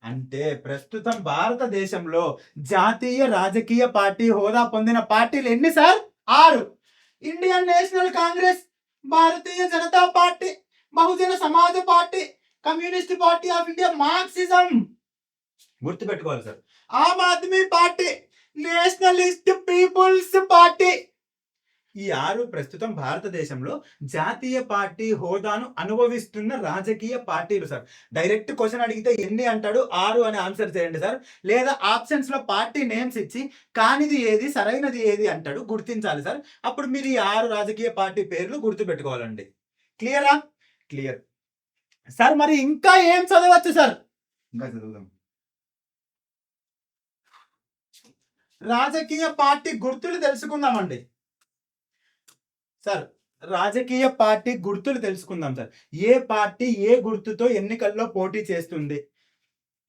అంటే ప్రస్తుతం భారతదేశంలో జాతీయ రాజకీయ పార్టీ హోదా పొందిన పార్టీలు ఎన్ని sir? 6. Indian National Congress, Bharatiya Janata Party, Bahujan Samaj Party, Communist party of India Marxism. గుర్తుపెట్టుకోవాలి sir. Aam Aadmi Party, Nationalist peoples Party. ఈ 6 ప్రస్తుతం భారతదేశంలో జాతీయ పార్టీ హోదాను అనుభవిస్తున్న రాజకీయ పార్టీలు సార్. డైరెక్ట్ క్వశ్చన్ అడిగితే ఎన్ని అంటాడు? 6 అని ఆన్సర్ చేయండి సార్. లేదా ఆప్షన్స్ లో పార్టీ నేమ్స్ ఇచ్చి కానిది ఏది సరైనది ఏది అంటాడు, గుర్తించాలి సార్. అప్పుడు మీరు ఈ 6 రాజకీయ పార్టీ పేర్లు గుర్తుపెట్టుకోవాలండి. క్లియరా? Clear sir. మరి ఇంకా ఏం చదవచ్చు సార్? ఇంకా చదువుదాం. రాజకీయ పార్టీ గుర్తులు తెలుసుకుందామండి సార్. రాజకీయ పార్టీ గుర్తులు తెలుసుకుందాం సార్. ఏ పార్టీ ఏ గుర్తుతో ఎన్నికల్లో పోటీ చేస్తుంది?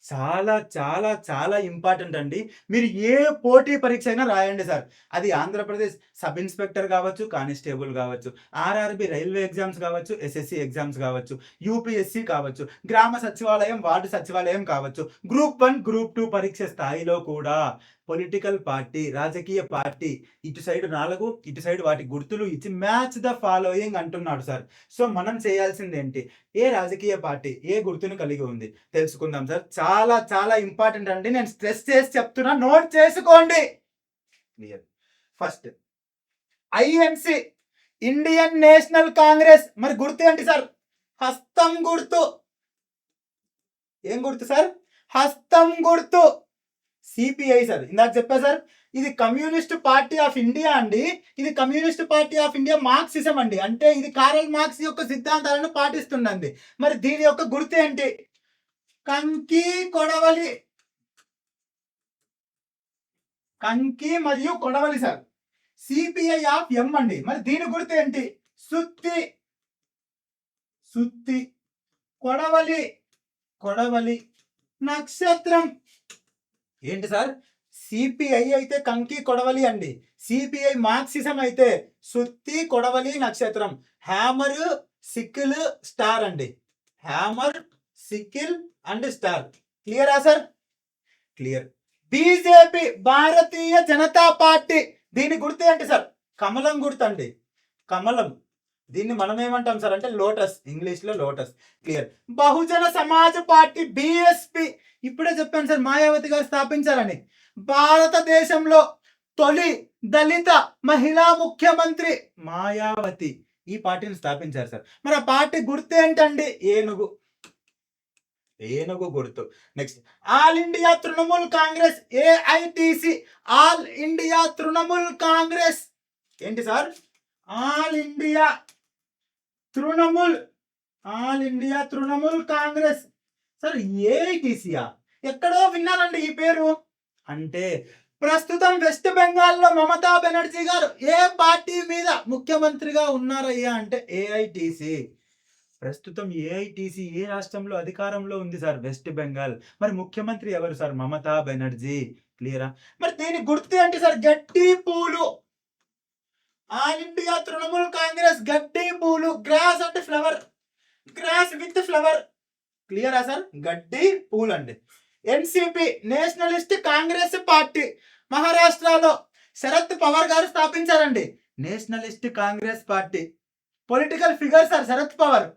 చాలా చాలా చాలా ఇంపార్టెంట్ అండి. మీరు ఏ పోటీ పరీక్ష అయినా రాయండి సార్. అది ఆంధ్రప్రదేశ్ సబ్ ఇన్స్‌పెక్టర్ కావచ్చు, కానిస్టేబుల్ కావచ్చు, ఆర్ఆర్‌బీ రైల్వే ఎగ్జామ్స్ కావచ్చు, ఎస్ఎస్‌సి ఎగ్జామ్స్ కావచ్చు, యూపీఎస్‌సి కావచ్చు, గ్రామ సచివాలయం, వార్డు సచివాలయం కావచ్చు, గ్రూప్ 1, గ్రూప్ 2 పరీక్ష స్థాయిలో కూడా పొలిటికల్ పార్టీ, రాజకీయ పార్టీ ఇటు సైడ్ 4, ఇటు సైడ్ వాటి గుర్తులు ఇచ్చి మ్యాచ్ ద ఫాలోయింగ్ అంటున్నాడు సార్. సో మనం చేయాల్సిందేంటి? ఏ రాజకీయ పార్టీ ఏ గుర్తును కలిగి ఉంది తెలుసుకుందాం సార్. చాలా చాలా ఇంపార్టెంట్ అండి. నేను స్ట్రెస్ చేసి చెప్తున్నా, నోట్ చేసుకోండి. Clear. First INC, Indian National Congress. మరి గుర్తు ఏంటి సార్? హస్తం గుర్తు. ఏం గుర్తు సార్? హస్తం గుర్తు. సిపిఐ సార్, ఇందాక చెప్పా సార్, ఇది కమ్యూనిస్ట్ పార్టీ ఆఫ్ ఇండియా అండి. ఇది communist party of India Marxism అండి. అంటే ఇది కారల్ మార్క్స్ యొక్క సిద్ధాంతాలను పాటిస్తుందండి. మరి దీని యొక్క గుర్తు ఏంటి? కంకి కొడవలి. కంకి మరియు కొడవలి సార్. సిపిఐ ఆఫ్ ఎం అండి. మరి దీని గుర్తు ఏంటి? సుత్తి. సుత్తి. కొడవలి. కొడవలి. నక్షత్రం. ఏంటి సార్? సిపిఐ అయితే కంకి కొడవలి అండి. సిపిఐ మార్క్సిజం అయితే సుత్తి, కొడవలి, నక్షత్రం. హ్యామర్, సికిల్, స్టార్ అండి. Hammer, sickle and star. క్లియరా sir? Clear. BJP, Bharatiya Janata Party. దీని గుర్తు ఏంటి సార్? కమలం గుర్తు అండి. కమలం. దీన్ని మనం ఏమంటాం సార్ అంటే లోటస్, ఇంగ్లీష్ లో lotus. Clear. Bahujan Samaj party, BSP. ఇప్పుడే చెప్పాను సార్, మాయావతి గారు స్థాపించారని. భారతదేశంలో తొలి దళిత మహిళా ముఖ్యమంత్రి మాయావతి ఈ పార్టీని స్థాపించారు సార్. మరి ఆ పార్టీ గుర్తు ఏంటండి? ఏనుగు. ఏనుగు గుర్తు. Next All India Trinamool Congress, AITC. All India Trinamool Congress. ఏంటి sir? All India Trinamool. All India Trinamool Congress. Sir ఏఐటిసియా? ఎక్కడో విన్నానండి ఈ పేరు. అంటే ప్రస్తుతం వెస్ట్ బెంగాల్లో మమతా బెనర్జీ గారు ఏ పార్టీ మీద ముఖ్యమంత్రిగా ఉన్నారయ్యా అంటే ఏఐటిసి. ప్రస్తుతం ఏఐటిసి ఏ రాష్ట్రంలో అధికారంలో ఉంది సార్? వెస్ట్ బెంగాల్. మరి ముఖ్యమంత్రి ఎవరు సార్? మమతా బెనర్జీ. క్లియరా? మరి దీని గుర్తు ఏంటి సార్? గడ్డి పూలు. ఆల్ ఇండియా తృణమూల్ కాంగ్రెస్ గడ్డి పూలు. గ్రాస్ అంటే ఫ్లవర్. Grass with flower. క్లియరా సార్? గడ్డి పూలు అండి. NCP, Nationalist Congress Party. మహారాష్ట్రలో శరద్ పవార్ గారు స్థాపించారండి Nationalist Congress Party. Political figure sir Sharad Pawar.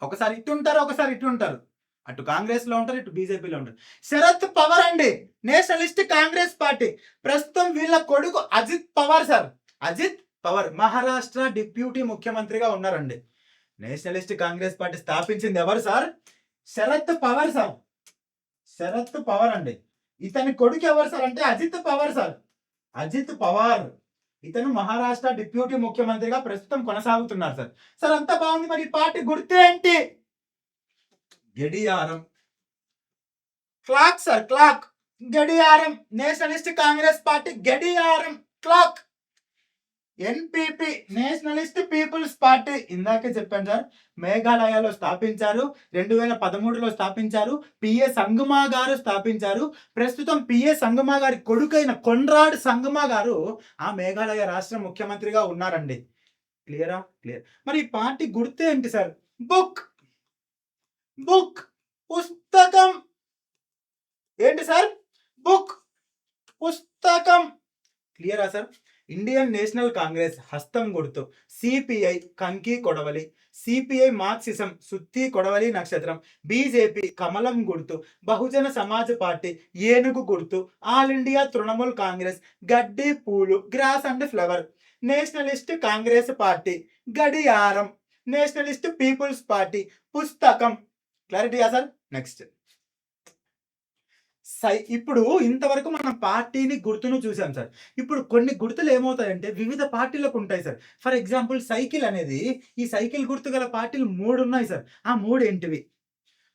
ఒకసారి ఇటు ఉంటారు, ఒకసారి ఇటు ఉంటారు. అటు కాంగ్రెస్ లో ఉంటారు, ఇటు బీజేపీలో ఉంటారు. శరద్ పవార్ అండి, నేషనలిస్ట్ కాంగ్రెస్ పార్టీ. ప్రస్తుతం వీళ్ళ కొడుకు అజిత్ పవార్ సార్. అజిత్ పవార్ మహారాష్ట్ర డిప్యూటీ ముఖ్యమంత్రిగా ఉన్నారండి. నేషనలిస్ట్ కాంగ్రెస్ పార్టీ స్థాపించింది ఎవరు సార్? శరద్ పవార్ సార్. శరద్ పవార్ అండి. ఇతని కొడుకు ఎవరు సార్ అంటే అజిత్ పవార్ సార్. అజిత్ పవార్. ఇతను మహారాష్ట్ర డిప్యూటీ ముఖ్యమంత్రిగా ప్రస్తుతం కొనసాగుతున్నారు సార్. సార్ అంతా బాగుంది, మరి పార్టీ గుర్తు ఏంటి? గడియారం. Clock sir, clock. గడియారం. నేషనలిస్ట్ కాంగ్రెస్ పార్టీ గడియారం, క్లాక్. ఎన్పిపి, నేషనలిస్ట్ పీపుల్స్ పార్టీ. ఇందాకే చెప్పాను సార్, మేఘాలయలో స్థాపించారు. 2013లో స్థాపించారు. పిఏ సంగమా గారు స్థాపించారు. ప్రస్తుతం పిఏ సంగమా గారి కొడుకైన కొన్రాడ్ సంగమా గారు ఆ మేఘాలయ రాష్ట్ర ముఖ్యమంత్రిగా ఉన్నారండి. క్లియరా? క్లియర్. మరి ఈ పార్టీ గుర్తు ఏంటి సార్? బుక్. బుక్, పుస్తకం. ఏంటి సార్? బుక్, పుస్తకం. క్లియరా సార్? ఇండియన్ నేషనల్ కాంగ్రెస్ హస్తం గుర్తు. సిపిఐ కంకి కొడవలి. సిపిఐ మార్క్సిజం సుత్తి, కొడవలి, నక్షత్రం. బీజేపీ కమలం గుర్తు. బహుజన సమాజ్ పార్టీ ఏనుగు గుర్తు. ఆల్ ఇండియా తృణమూల్ కాంగ్రెస్ గడ్డి పూలు, grass and flower. Nationalist Congress Party గడియారం. నేషనలిస్ట్ పీపుల్స్ పార్టీ పుస్తకం. క్లారిటీయా సార్? నెక్స్ట్ ఇప్పుడు ఇంతవరకు మనం పార్టీని గుర్తును చూసాం సార్. ఇప్పుడు కొన్ని గుర్తులు ఏమవుతాయంటే వివిధ పార్టీలకు ఉంటాయి సార్. ఫర్ ఎగ్జాంపుల్ సైకిల్ అనేది, ఈ సైకిల్ గుర్తు గల పార్టీలు 3 ఉన్నాయి సార్. ఆ 3 ఏంటివి?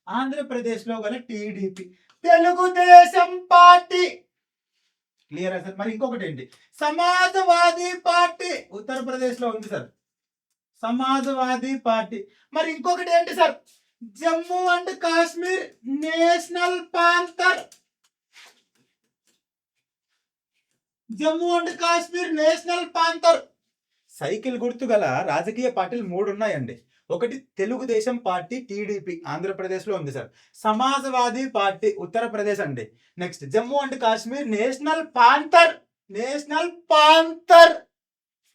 ఆంధ్రప్రదేశ్లో గల TDP, Telugu Desam party. Clear sir? మరి ఇంకొకటి ఏంటి? సమాజ్వాదీ పార్టీ. ఉత్తరప్రదేశ్లో ఉంది సార్, సమాజ్వాదీ పార్టీ. మరి ఇంకొకటి ఏంటి sir? Jammu and Kashmir national panther. Jammu and Kashmir national panther. Cycle గుర్తు గల రాజకీయ పార్టీలు 3 ఉన్నాయండి. ఒకటి తెలుగుదేశం పార్టీ టీడీపీ ఆంధ్రప్రదేశ్లో ఉంది సార్. సమాజ్వాదీ పార్టీ ఉత్తరప్రదేశ్ అండి. Next Jammu and Kashmir national panther. National panther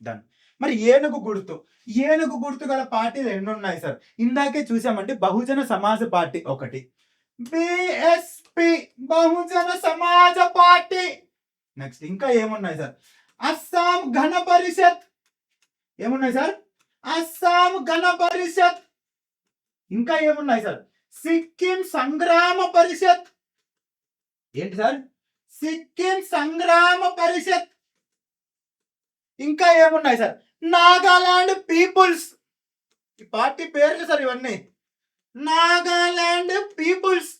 done. మరి ఏనుగు గుర్తు గల పార్టీలు ఎన్ని ఉన్నాయి సార్? ఇందాకే చూసామండి. బహుజన సమాజ్ పార్టీ ఒకటి, బిఎస్పి బహుజన సమాజ పార్టీ. నెక్స్ట్ ఇంకా ఏమున్నాయి సార్? అస్సాం గణ పరిషత్. ఏమున్నాయి సార్? అస్సాం గణ పరిషత్. ఇంకా ఏమున్నాయి సార్? సిక్కిం సంగ్రామ పరిషత్. ఏంటి సార్? సిక్కిం సంగ్రామ పరిషత్. ఇంకా ఏమున్నాయి సార్? నాగాలాండ్ పీపుల్స్. ఈ పార్టీ పేర్లు సార్ ఇవన్నీ. నాగాలాండ్ పీపుల్స్.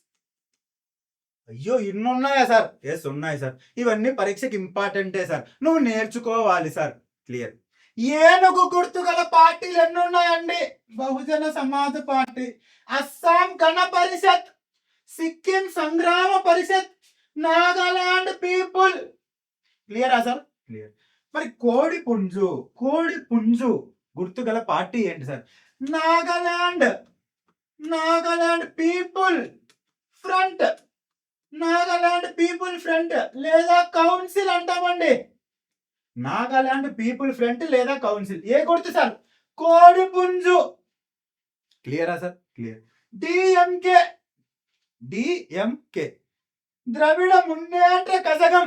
అయ్యో ఇన్ని ఉన్నాయా సార్? ఎస్ ఉన్నాయి సార్. ఇవన్నీ పరీక్షకి ఇంపార్టెంటే సార్, నువ్వు నేర్చుకోవాలి సార్. క్లియర్. ఏనుగు గుర్తు గల పార్టీలు ఎన్ని ఉన్నాయండి? బహుజన సమాజ్ పార్టీ, అస్సాం గణ పరిషత్, సిక్కిం సంగ్రామ పరిషత్, నాగాలాండ్ పీపుల్. క్లియరా సార్? క్లియర్. మరి కోడి పుంజు గుర్తు గల పార్టీ ఏంటి sir? Nagaland people front. Nagaland people front లేదా కౌన్సిల్ అంటామండి. నాగాలాండ్ పీపుల్ ఫ్రంట్ లేదా కౌన్సిల్. ఏ గుర్తు సార్? కోడి పుంజు. క్లియరా sir? Clear. DMK Dravida Munnetra Kazhagam.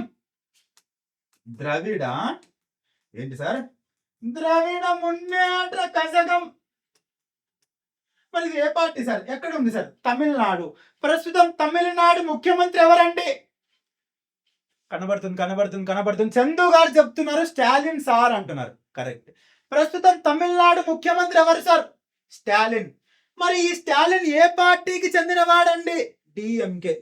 ద్రవిడ ఏంటి సార్? ద్రవిడ మున్నేట్ర కజగం. మరి ఇది ఏ పార్టీ సార్? ఎక్కడ ఉంది సార్? తమిళనాడు. ప్రస్తుతం తమిళనాడు ముఖ్యమంత్రి ఎవరండి? కనబడుతుంది. చందు గారు చెప్తున్నారు స్టాలిన్ సార్ అంటున్నారు. కరెక్ట్. ప్రస్తుతం తమిళనాడు ముఖ్యమంత్రి ఎవరు సార్? స్టాలిన్. మరి ఈ స్టాలిన్ ఏ పార్టీకి చెందిన వాడండి? డిఎంకే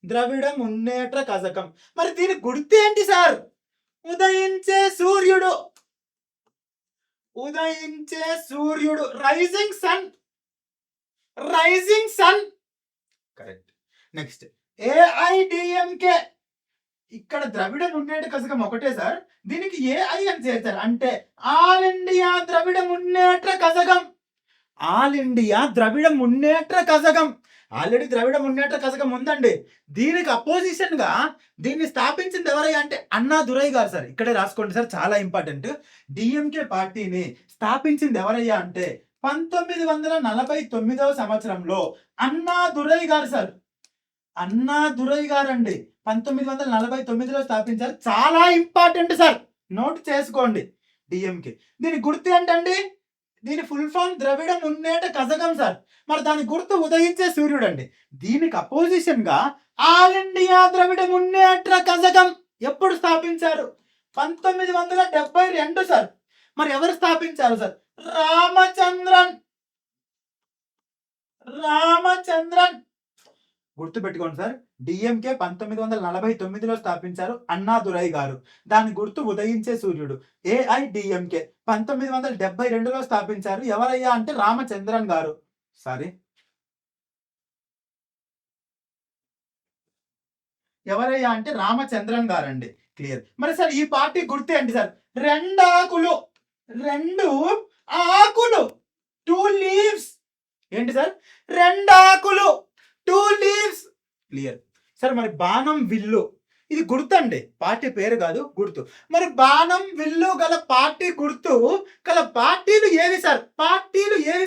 ద్రవిడ మున్నేట్ర కజగం. మరి దీని గుర్తు ఏంటి సార్? ఉదయించే సూర్యుడు. Rising sun. Correct. Next AIADMK. ఇక్కడ ద్రవిడ మున్నేట్ర కజగం ఒకటే సార్, దీనికి ఏఐ అని చేశారు. అంటే ఆల్ ఇండియా ద్రవిడ మున్నేట్ర కజగం. ఆల్ ఇండియా ద్రవిడ మున్నేట్ర కజగం. ఆల్రెడీ ద్రవిడ మున్నేట్ర కజగం ఉందండి. దీనికి అపోజిషన్ గా దీన్ని స్థాపించింది ఎవరయ్యా అంటే అన్నా దురై గారు సార్. ఇక్కడే రాసుకోండి సార్, చాలా ఇంపార్టెంట్. డిఎంకే పార్టీని స్థాపించింది ఎవరయ్యా అంటే 1949వ సంవత్సరంలో అన్నా దురై గారు సార్. అన్నా దురై గారు అండి 1949లో స్థాపించారు. చాలా ఇంపార్టెంట్ సార్, నోట్ చేసుకోండి. డిఎంకే దీని గుర్తు ఏంటండి? దీని ఫుల్ ఫామ్ ద్రవిడ మున్నేట్ర కజగం సార్. మరి దాని గుర్తు ఉదయించే సూర్యుడు అండి. దీనికి అపోజిషన్ గా ఆల్ ఇండియా ద్రవిడ మున్నేట్ర కజగం ఎప్పుడు స్థాపించారు? 1972 సార్. మరి ఎవరు స్థాపించారు సార్? రామచంద్రన్. గుర్తు పెట్టుకోండి సార్. డిఎంకే 1949లో స్థాపించారు అన్నాదురై గారు. దాని గుర్తు ఉదయించే సూర్యుడు. ఏఐడిఎంకే 1972లో స్థాపించారు. ఎవరయ్యా అంటే రామచంద్రన్ గారు. సారీ, ఎవరయ్యా అంటే రామచంద్రన్ గారండి. క్లియర్. మరి సార్ ఈ పార్టీ గుర్తు ఏంటి సార్? 2 ఆకులు 2 లీవ్స్. ఏంటి సార్? 2 ఆకులు 2 లీవ్స్. Clear sir. మరి బాణం విల్లు ఇది గుర్తు అండి, పార్టీ పేరు కాదు, గుర్తు. మరి బాణం విల్లు గల పార్టీ గుర్తు గల పార్టీలు ఏవి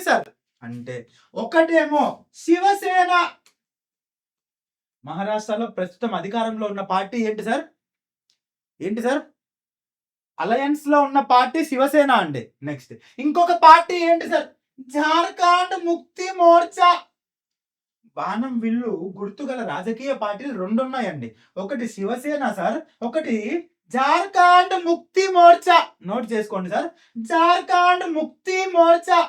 సార్? అంటే ఒకటేమో శివసేన. మహారాష్ట్రలో ప్రస్తుతం అధికారంలో ఉన్న పార్టీ ఏంటి సార్? అలయన్స్ లో ఉన్న పార్టీ శివసేన అండి. నెక్స్ట్ ఇంకొక పార్టీ ఏంటి సార్? జార్ఖండ్ ముక్తి మోర్చా. బాణం విల్లు గుర్తు గల రాజకీయ పార్టీలు 2 ఉన్నాయండి. ఒకటి శివసేన సార్, ఒకటి జార్ఖండ్ ముక్తి మోర్చా. నోట్ చేసుకోండి సార్, జార్ఖండ్ ముక్తి మోర్చా.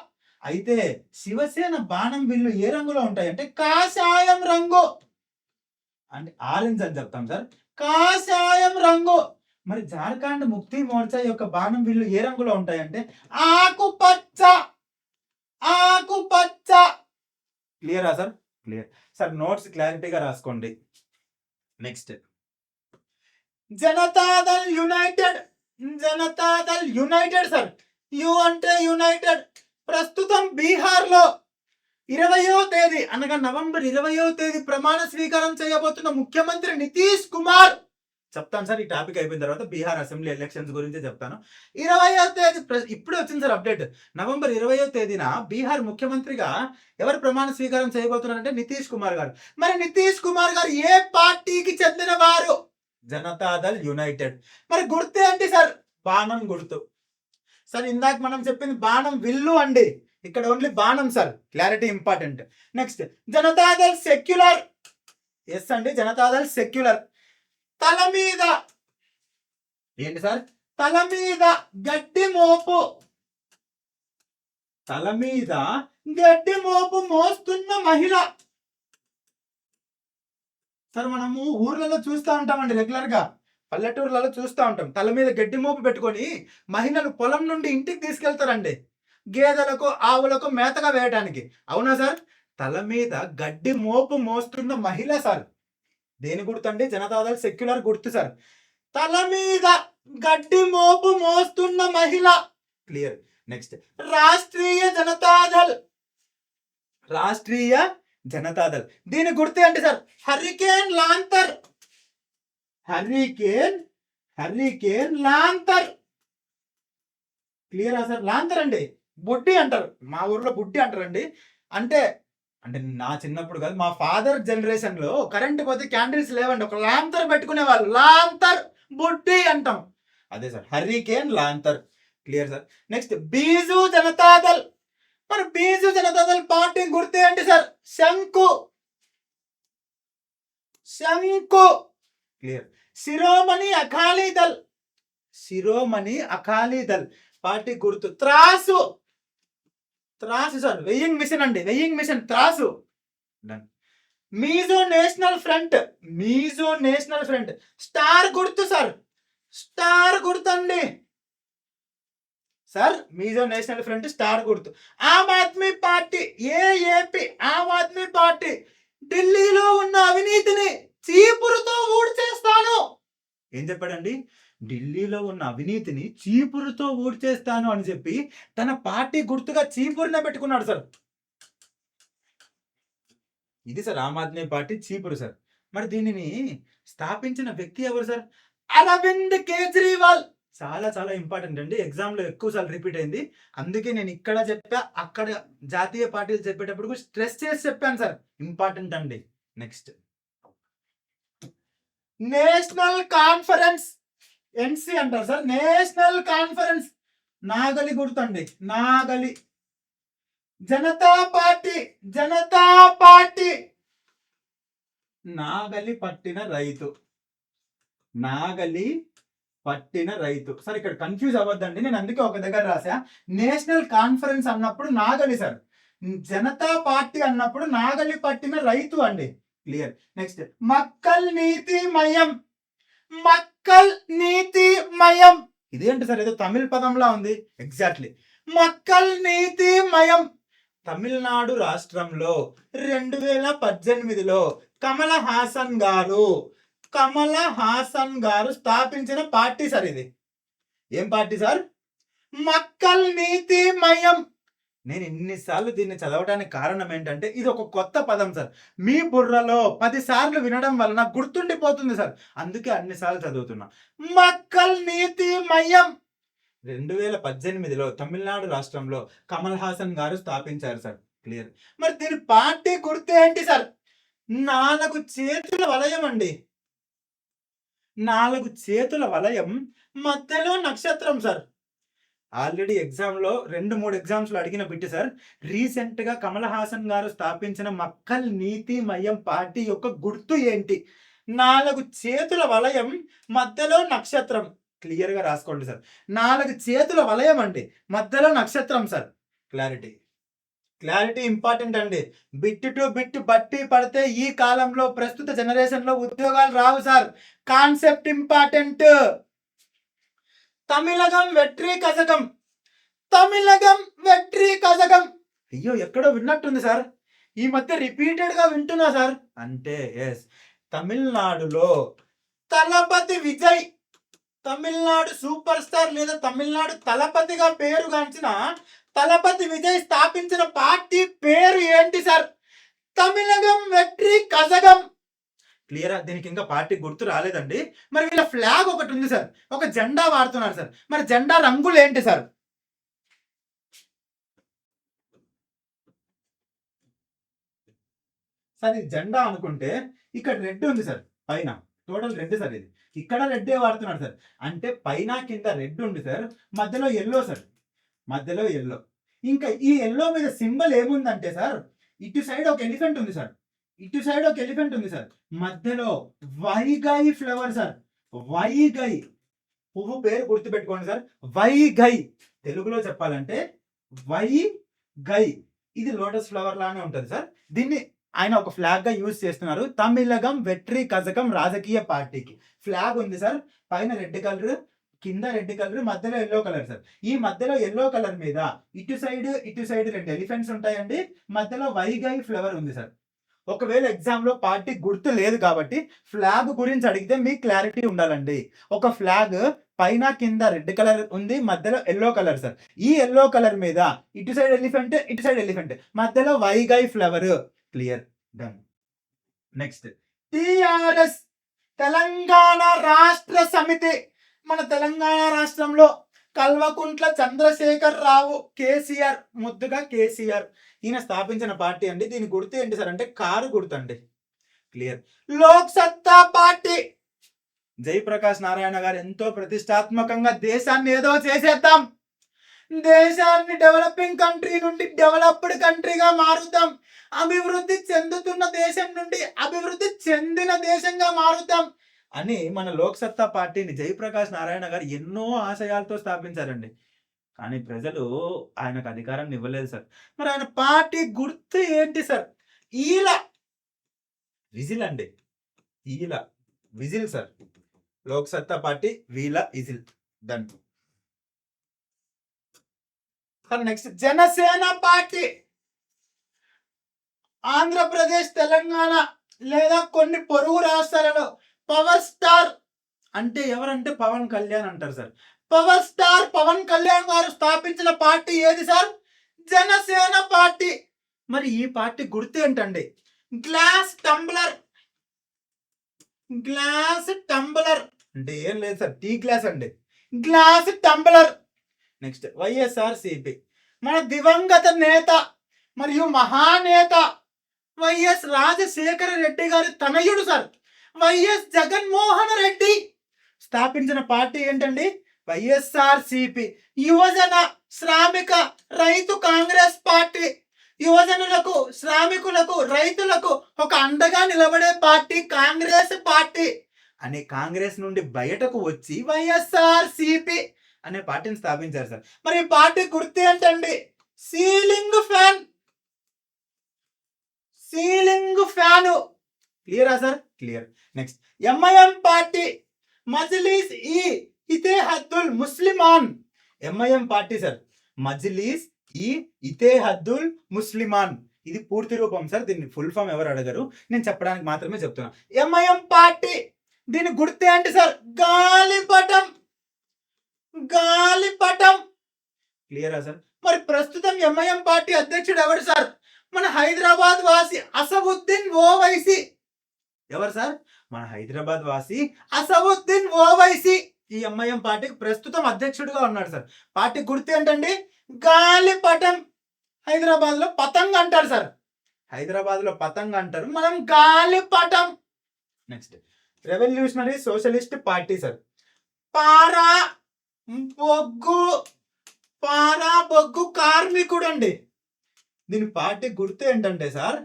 అయితే శివసేన బాణం విల్లు ఏ రంగులో ఉంటాయి అంటే కాషాయం రంగు. అంటే ఆరెంజ్ అని చెప్తాం సార్, కాషాయం రంగు. మరి జార్ఖండ్ ముక్తి మోర్చా యొక్క బాణం విల్లు ఏ రంగులో ఉంటాయంటే ఆకుపచ్చ. క్లియరా సార్? Clear sir. నోట్స్ క్లారిటీగా రాసుకోండి. Next Janata Dal United. Janata Dal United sir. You అంటే యునైటెడ్. ప్రస్తుతం బీహార్లో 20వ తేదీ అనగా నవంబర్ 20వ తేదీ ప్రమాణ స్వీకారం చేయబోతున్న ముఖ్యమంత్రి నితీష్ కుమార్. చెప్తాను సార్, ఈ టాపిక్ అయిపోయిన తర్వాత బీహార్ అసెంబ్లీ ఎలక్షన్స్ గురించి చెప్తాను. 20వ తేదీ ఇప్పుడే వచ్చింది సార్ అప్డేట్. నవంబర్ 20వ తేదీన బీహార్ ముఖ్యమంత్రిగా ఎవరు ప్రమాణ స్వీకారం చేయబోతున్నారంటే నితీష్ కుమార్ గారు. మరి నితీష్ కుమార్ గారు ఏ పార్టీకి చెందిన వారు? జనతాదళ్ యునైటెడ్. మరి గుర్తు ఏంటి సార్? బాణం గుర్తు సార్. ఇందాక మనం చెప్పింది బాణం విల్లు అండి, ఇక్కడ ఓన్లీ బాణం sir. Clarity important. Next Janata Dal Secular. Yes అండి, జనతాదళ్ సెక్యులర్. తల మీద ఏంటి సార్? తల మీద గడ్డి మోపు. తల మీద గడ్డి మోపు మోస్తున్న మహిళ. సార్ మనము ఊర్లలో చూస్తూ ఉంటామండి, రెగ్యులర్ గా పల్లెటూర్లలో చూస్తూ ఉంటాం. తల మీద గడ్డి మోపు పెట్టుకొని మహిళలు పొలం నుండి ఇంటికి తీసుకెళ్తారండి, గేదెలకు ఆవులకు మేతగా వేయడానికి. అవునా సార్? తల మీద గడ్డి మోపు మోస్తున్న మహిళ సార్. దేని గుర్తండి? జనతాదళ్ సెక్యులర్ గుర్తు సార్. తల మీద గడ్డి మోపు మోస్తున్న మహిళ. క్లియర్. నెక్స్ట్ రాష్ట్రీయ జనతాదళ్. రాష్ట్రీయ జనతాదళ్. దీని గుర్తు ఏంటి సార్? హరికేన్ లాంతర్. హరికేన్ లాంతర్. క్లియరా సార్? లాంతర్ అండి, బుడ్డి అంటారు, మా ఊర్లో బుడ్డి అంటారండి. అంటే అంటే నా చిన్నప్పుడు కాదు, మా ఫాదర్ జనరేషన్ లో కరెంట్ పోతే క్యాండిల్స్ లేవండి, ఒక లాంతర్ పెట్టుకునే వాళ్ళు. లాంతర్ బుడ్డి అంటాం, అదే సార్ హరికేన్ లాంతర్. Clear sir. Next Biju Janata Dal. మరి బీజు జనతాదళ్ పార్టీ గుర్తు ఏంటి సార్? శంకు. శంకు. క్లియర్. శిరోమణి అకాలీదళ్. శిరోమణి అకాలీదళ్ పార్టీ గుర్తు త్రాసు. త్రాసు సార్, వెయ్యింగ్ మిషన్ అండి, వెయ్యింగ్ మిషన్ త్రాసు. Mizo national Front. మీజో నేషనల్ ఫ్రంట్ స్టార్ గుర్తు సార్. స్టార్ గుర్తు అండి sir. Mizo national front star గుర్తు. ఆమ్ ఆద్మీ పార్టీ. ఏఏపీ ఆమ్ ఆద్మీ పార్టీ. ఢిల్లీలో ఉన్న అవినీతిని చీపురుతో ఊడ్చేస్తాను. ఏం చెప్పాడండి? ఢిల్లీలో ఉన్న అవినీతిని చీపురుతో ఊడ్చేస్తాను అని చెప్పి తన పార్టీ గుర్తుగా చీపురునే పెట్టుకున్నాడు సార్. ఇది సార్ ఆమ్ ఆద్మీ పార్టీ చీపురు సార్. మరి దీనిని స్థాపించిన వ్యక్తి ఎవరు సార్? అరవింద్ కేజ్రీవాల్. చాలా చాలా ఇంపార్టెంట్ అండి, ఎగ్జామ్ లో ఎక్కువ సార్లు రిపీట్ అయింది. అందుకే నేను ఇక్కడ చెప్పా, అక్కడ జాతీయ పార్టీలు చెప్పేటప్పుడు స్ట్రెస్ చేసి చెప్పాను సార్, ఇంపార్టెంట్ అండి. Next National Conference. ఎన్సి అంటారు సార్. National Conference. నాగలి గుర్తండి, నాగలి. జనతా పార్టీ. జనతా పార్టీ. నాగలి పట్టిన రైతు. నాగలి పట్టిన రైతు సార్. ఇక్కడ కన్ఫ్యూజ్ అవ్వద్దండి, నేను అందుకే ఒక దగ్గర రాసా. నేషనల్ కాన్ఫరెన్స్ అన్నప్పుడు నాగలి సార్, జనతా పార్టీ అన్నప్పుడు నాగలి పట్టిన రైతు అండి. క్లియర్. నెక్స్ట్ మక్కల్ నీతి మయం. మక్కల్ నీతి మయం. ఇదేంటి సార్? ఏదో తమిళ పదంలా ఉంది. ఎగ్జాక్ట్లీ, మక్కల్ నీతి మయం. తమిళనాడు రాష్ట్రంలో 2018లో కమల్ హాసన్ గారు స్థాపించిన పార్టీ సార్ ఇది. ఏం పార్టీ సార్? మక్కల్ నీతి మయం. నేను ఇన్నిసార్లు దీన్ని చదవడానికి కారణం ఏంటంటే ఇది ఒక కొత్త పదం సార్. మీ బుర్రలో 10 సార్లు వినడం వలన గుర్తుండిపోతుంది సార్, అందుకే అన్నిసార్లు చదువుతున్నా. మక్కల్ నీతి మయం 2018లో తమిళనాడు రాష్ట్రంలో కమల్ హాసన్ గారు స్థాపించారు సార్. క్లియర్. మరి దీని పార్టీ గుర్తు ఏంటి సార్? 4 చేతుల వలయం అండి. 4 చేతుల వలయం, మధ్యలో నక్షత్రం సార్. ఆల్రెడీ ఎగ్జామ్లో 2-3 ఎగ్జామ్స్లో అడిగిన బిట్టి సార్. రీసెంట్గా కమల్ హాసన్ గారు స్థాపించిన మక్కల్ నీతి మయం పార్టీ యొక్క గుర్తు ఏంటి? 4 చేతుల వలయం, మధ్యలో నక్షత్రం. క్లియర్గా రాసుకోండి సార్. 4 చేతుల వలయం అండి, మధ్యలో నక్షత్రం సార్. క్లారిటీ. క్లారిటీ ఇంపార్టెంట్ అండి. బిట్ టు బిట్ బట్టి పడితే ఈ కాలంలో ప్రస్తుత జనరేషన్లో ఉద్యోగాలు రావు sir. Concept important. Tamilaga Vettri Kazhagam. Tamilaga Vettri Kazhagam. అయ్యో, ఎక్కడో విన్నట్టుంది సార్. ఈ మధ్య రిపీటెడ్ గా వింటున్నా సార్. అంటే ఎస్, తమిళనాడులో తలపతి విజయ్, తమిళనాడు సూపర్ స్టార్ లేదా తమిళనాడు తలపతిగా పేరుగాంచిన తలపతి విజయ్ స్థాపించిన పార్టీ పేరు ఏంటి సార్? తమిళగం వెట్రి కజగం. క్లియరా? దీనికి ఇంకా పార్టీ గుర్తు రాలేదండి. మరి వీళ్ళ ఫ్లాగ్ ఒకటి ఉంది సార్, ఒక జెండా వాడుతున్నారు సార్. మరి జెండా రంగులు ఏంటి సార్? సార్ ఇది జెండా అనుకుంటే ఇక్కడ రెడ్ ఉంది సార్, పైన టోటల్ రెడ్ సార్. ఇది ఇక్కడ రెడ్డే వాడుతున్నాడు సార్. అంటే పైన కింద రెడ్ ఉంది సార్, మధ్యలో ఎల్లో సార్, మధ్యలో ఎల్లో. ఇంకా ఈ ఎల్లో మీద సింబల్ ఏముందంటే సార్, ఇటు సైడ్ ఒక ఎలిఫెంట్ ఉంది సార్, ఇటు సైడ్ ఒక ఎలిఫెంట్ ఉంది సార్, మధ్యలో వైగై ఫ్లవర్ సార్. వైగై పువ్వు పేరు గుర్తుపెట్టుకోండి సార్, వైగై. తెలుగులో చెప్పాలంటే వైగై. ఇది లోటస్ ఫ్లవర్ లానే ఉంటుంది సార్. దీన్ని ఆయన ఒక ఫ్లాగ్ గా యూజ్ చేస్తున్నారు. తమిళగం వెట్రి కజకం రాజకీయ పార్టీకి ఫ్లాగ్ ఉంది సార్. పైన రెడ్ కలర్, కింద రెడ్ కలర్, మధ్యలో ఎల్లో కలర్ సార్. ఈ మధ్యలో ఎల్లో కలర్ మీద ఇటు సైడ్ రెండు ఎలిఫెంట్స్ ఉంటాయండి, మధ్యలో వైగై ఫ్లవర్ ఉంది సార్. ఒకవేళ ఎగ్జామ్ లో పార్టీ గుర్తు లేదు కాబట్టి ఫ్లాగ్ గురించి అడిగితే మీకు క్లారిటీ ఉండాలండి. ఒక ఫ్లాగ్ పైన కింద రెడ్ కలర్ ఉంది, మధ్యలో ఎల్లో కలర్ సార్. ఈ ఎల్లో కలర్ మీద ఇటు సైడ్ ఎలిఫెంట్, మధ్యలో Vaigai flower. Clear, done. Next TRS, Telangana రాష్ట్ర సమితి. మన తెలంగాణ రాష్ట్రంలో కల్వకుంట్ల చంద్రశేఖర్ రావు, కేసీఆర్, ముద్దుగా కేసీఆర్, ఈయన స్థాపించిన పార్టీ అండి. దీని గుర్తు ఏంటి సార్ అంటే కారు గుర్తు అండి. క్లియర్. లోక్ సత్తా పార్టీ, జయప్రకాష్ నారాయణ గారు ఎంతో ప్రతిష్టాత్మకంగా దేశాన్ని ఏదో చేసేద్దాం, దేశాన్ని డెవలపింగ్ కంట్రీ నుండి డెవలప్డ్ కంట్రీగా మారుతాం, అభివృద్ధి చెందుతున్న దేశం నుండి అభివృద్ధి చెందిన దేశంగా మారుతాం అని మన లోక్ సత్తా పార్టీని జయప్రకాష్ నారాయణ గారు ఎన్నో ఆశయాలతో స్థాపించారండి. కానీ ప్రజలు ఆయనకు అధికారాన్ని ఇవ్వలేదు సార్. మరి ఆయన పార్టీ గుర్తు ఏంటి సార్? ఈల విజిల్ అండి, ఈల whistle sir. Lok Satta party వీల whistle, done. Next Janasena party. Andhra Pradesh, Telangana లేదా కొన్ని పొరుగు రాష్ట్రాలలో పవర్ స్టార్ అంటే ఎవరంటే పవన్ కళ్యాణ్ అంటారు sir. Power star Pawan Kalyan garu స్థాపించిన పార్టీ ఏది సార్? జనసేన పార్టీ. మరి ఈ పార్టీ గుర్తు ఏంటండి? Glass tumbler. గ్లాస్ టంబ్లర్ అంటే ఏం లేదు సార్, టీ గ్లాస్ అండి, గ్లాస్ టంబ్లర్. నెక్స్ట్ వైఎస్ఆర్సిపి. మన దివంగత నేత మరియు మహానేత వైఎస్ రాజశేఖర రెడ్డి గారి తనయుడు సార్ వైఎస్ జగన్మోహన్ రెడ్డి స్థాపించిన పార్టీ ఏంటండి? వైఎస్ఆర్సిపి, యువజన శ్రామిక రైతు కాంగ్రెస్ పార్టీ. యువజనులకు, శ్రామికులకు, రైతులకు ఒక అండగా నిలబడే పార్టీ కాంగ్రెస్ పార్టీ అని కాంగ్రెస్ నుండి బయటకు వచ్చి వైఎస్ఆర్సిపి అనే పార్టీని స్థాపించారు సార్. మరి ఈ పార్టీ గుర్తు ఏంటండి? Ceiling fan. Ceiling fan. క్లియరా sir? Clear. Next MIM party. Majlis e Ittehadul Muslimeen. MIM party sir, Majlis e Ittehadul ముస్లిమాన్. ఇది పూర్తి రూపం సార్, దీన్ని ఫుల్ ఫామ్ ఎవరు అడగరు, నేను చెప్పడానికి మాత్రమే చెప్తున్నా. ఎంఐఎం పార్టీ దీని గుర్తు ఏంటి సార్? గాలిపటం. గాలిపటం. క్లియరా సార్? మరి ప్రస్తుతం ఎంఐఎం పార్టీ అధ్యక్షుడు ఎవరు సార్? మన హైదరాబాద్ వాసి అసవుద్దీన్ ఓవైసీ. ఎవరు సార్? మన హైదరాబాద్ వాసి అసవుద్దీన్ ఓవైసీ ఈ ఎంఐఎం పార్టీకి ప్రస్తుతం అధ్యక్షుడిగా ఉన్నాడు సార్. పార్టీ గుర్తు ఏంటండి? గాలిపటం. హైదరాబాద్ లో పతంగ్ అంటారు సార్, హైదరాబాద్ లో పతంగ్ అంటారు, మనం గాలిపటం. Next Revolutionary Socialist Party sir. పారా బొగ్గు కార్మికుడు అండి. దీని పార్టీ గుర్తు ఏంటంటే సార్,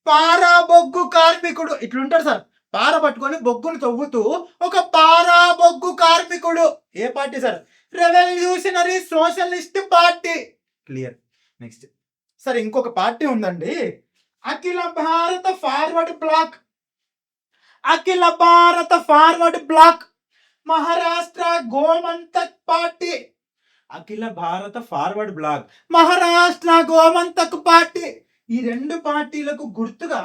పారా బొగ్గు కార్మికుడు. ఇట్లుంటాడు సార్, పార పట్టుకొని బొగ్గును తవ్వుతూ ఒక పారా బొగ్గు కార్మికుడు. ఏ party sir? Revolutionary Socialist Party. Clear. Next sir ఇంకొక పార్టీ ఉందండి, Akhila Bharata Forward Bloc. Akhila Bharata Forward Bloc. Maharashtra Gomantak Party. Akhila Bharata Forward Bloc, Maharashtra Gomantak Party. ఈ రెండు పార్టీలకు గుర్తుగా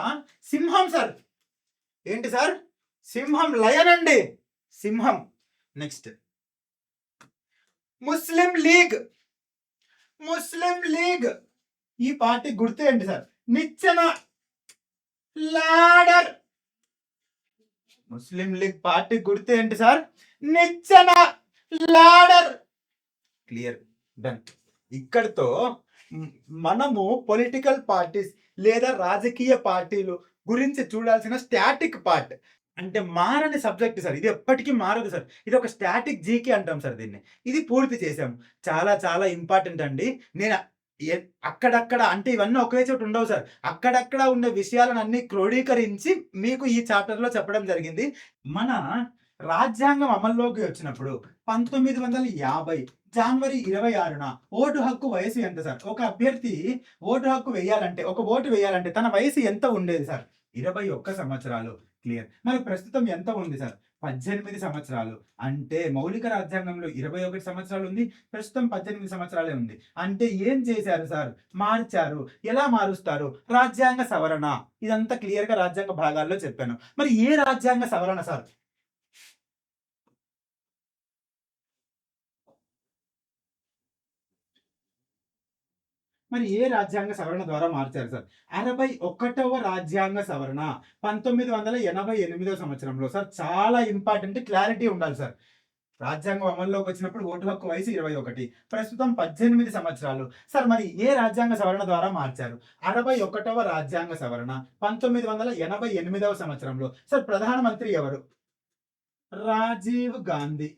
సింహం సార్. ఏంటి సార్? సింహం, లయన్ అండి, సింహం. నెక్స్ట్ ముస్లిం లీగ్. ముస్లిం లీగ్ ఈ పార్టీ గుర్తు ఏంటి సార్? నిచ్చెన, లాడర్. ముస్లిం లీగ్ పార్టీ గుర్తు ఏంటి సార్? నిచ్చెన, లాడర్. Clear, done. ఇక్కడితో మనము పొలిటికల్ పార్టీస్ లేదా రాజకీయ పార్టీలు గురించి చూడాల్సిన స్టాటిక్ పార్ట్, అంటే మారని సబ్జెక్ట్ సార్. ఇది ఎప్పటికీ మారదు సార్. ఇది ఒక స్టాటిక్ జీకే అంటాం సార్ దీన్ని. ఇది పూర్తి చేసాము. చాలా చాలా ఇంపార్టెంట్ అండి. నేను అక్కడక్కడ, అంటే ఇవన్నీ ఒకే చోట ఉండవు సార్, అక్కడక్కడ ఉన్న విషయాలను అన్ని క్రోడీకరించి మీకు ఈ చాప్టర్లో చెప్పడం జరిగింది. మన రాజ్యాంగం అమల్లోకి వచ్చినప్పుడు 1950 జనవరి 26న ఓటు హక్కు వయసు ఎంత సార్? ఒక అభ్యర్థి ఓటు హక్కు వేయాలంటే, ఒక ఓటు వేయాలంటే తన వయసు ఎంత ఉండేది సార్? 21 సంవత్సరాలు. క్లియర్. మరి ప్రస్తుతం ఎంత ఉంది సార్? 18 సంవత్సరాలు. అంటే మౌలిక రాజ్యాంగంలో 21 సంవత్సరాలు ఉంది, ప్రస్తుతం 18 సంవత్సరాలే ఉంది. అంటే ఏం చేశారు సార్? మార్చారు. ఎలా మారుస్తారు? రాజ్యాంగ సవరణ. ఇదంతా క్లియర్ గా రాజ్యాంగ భాగాల్లో చెప్పాను. మరి ఏ రాజ్యాంగ సవరణ సార్? మరి ఏ రాజ్యాంగ సవరణ ద్వారా మార్చారు సార్? 61వ రాజ్యాంగ సవరణ 1988వ సంవత్సరంలో సార్. చాలా ఇంపార్టెంట్, క్లారిటీ ఉండాలి సార్. రాజ్యాంగం అమల్లోకి వచ్చినప్పుడు ఓటు హక్కు వయసు 21, ప్రస్తుతం 18 సంవత్సరాలు సార్. మరి ఏ రాజ్యాంగ సవరణ ద్వారా మార్చారు? 61వ రాజ్యాంగ సవరణ 1988వ సంవత్సరంలో సార్. ప్రధానమంత్రి ఎవరు? రాజీవ్ గాంధీ.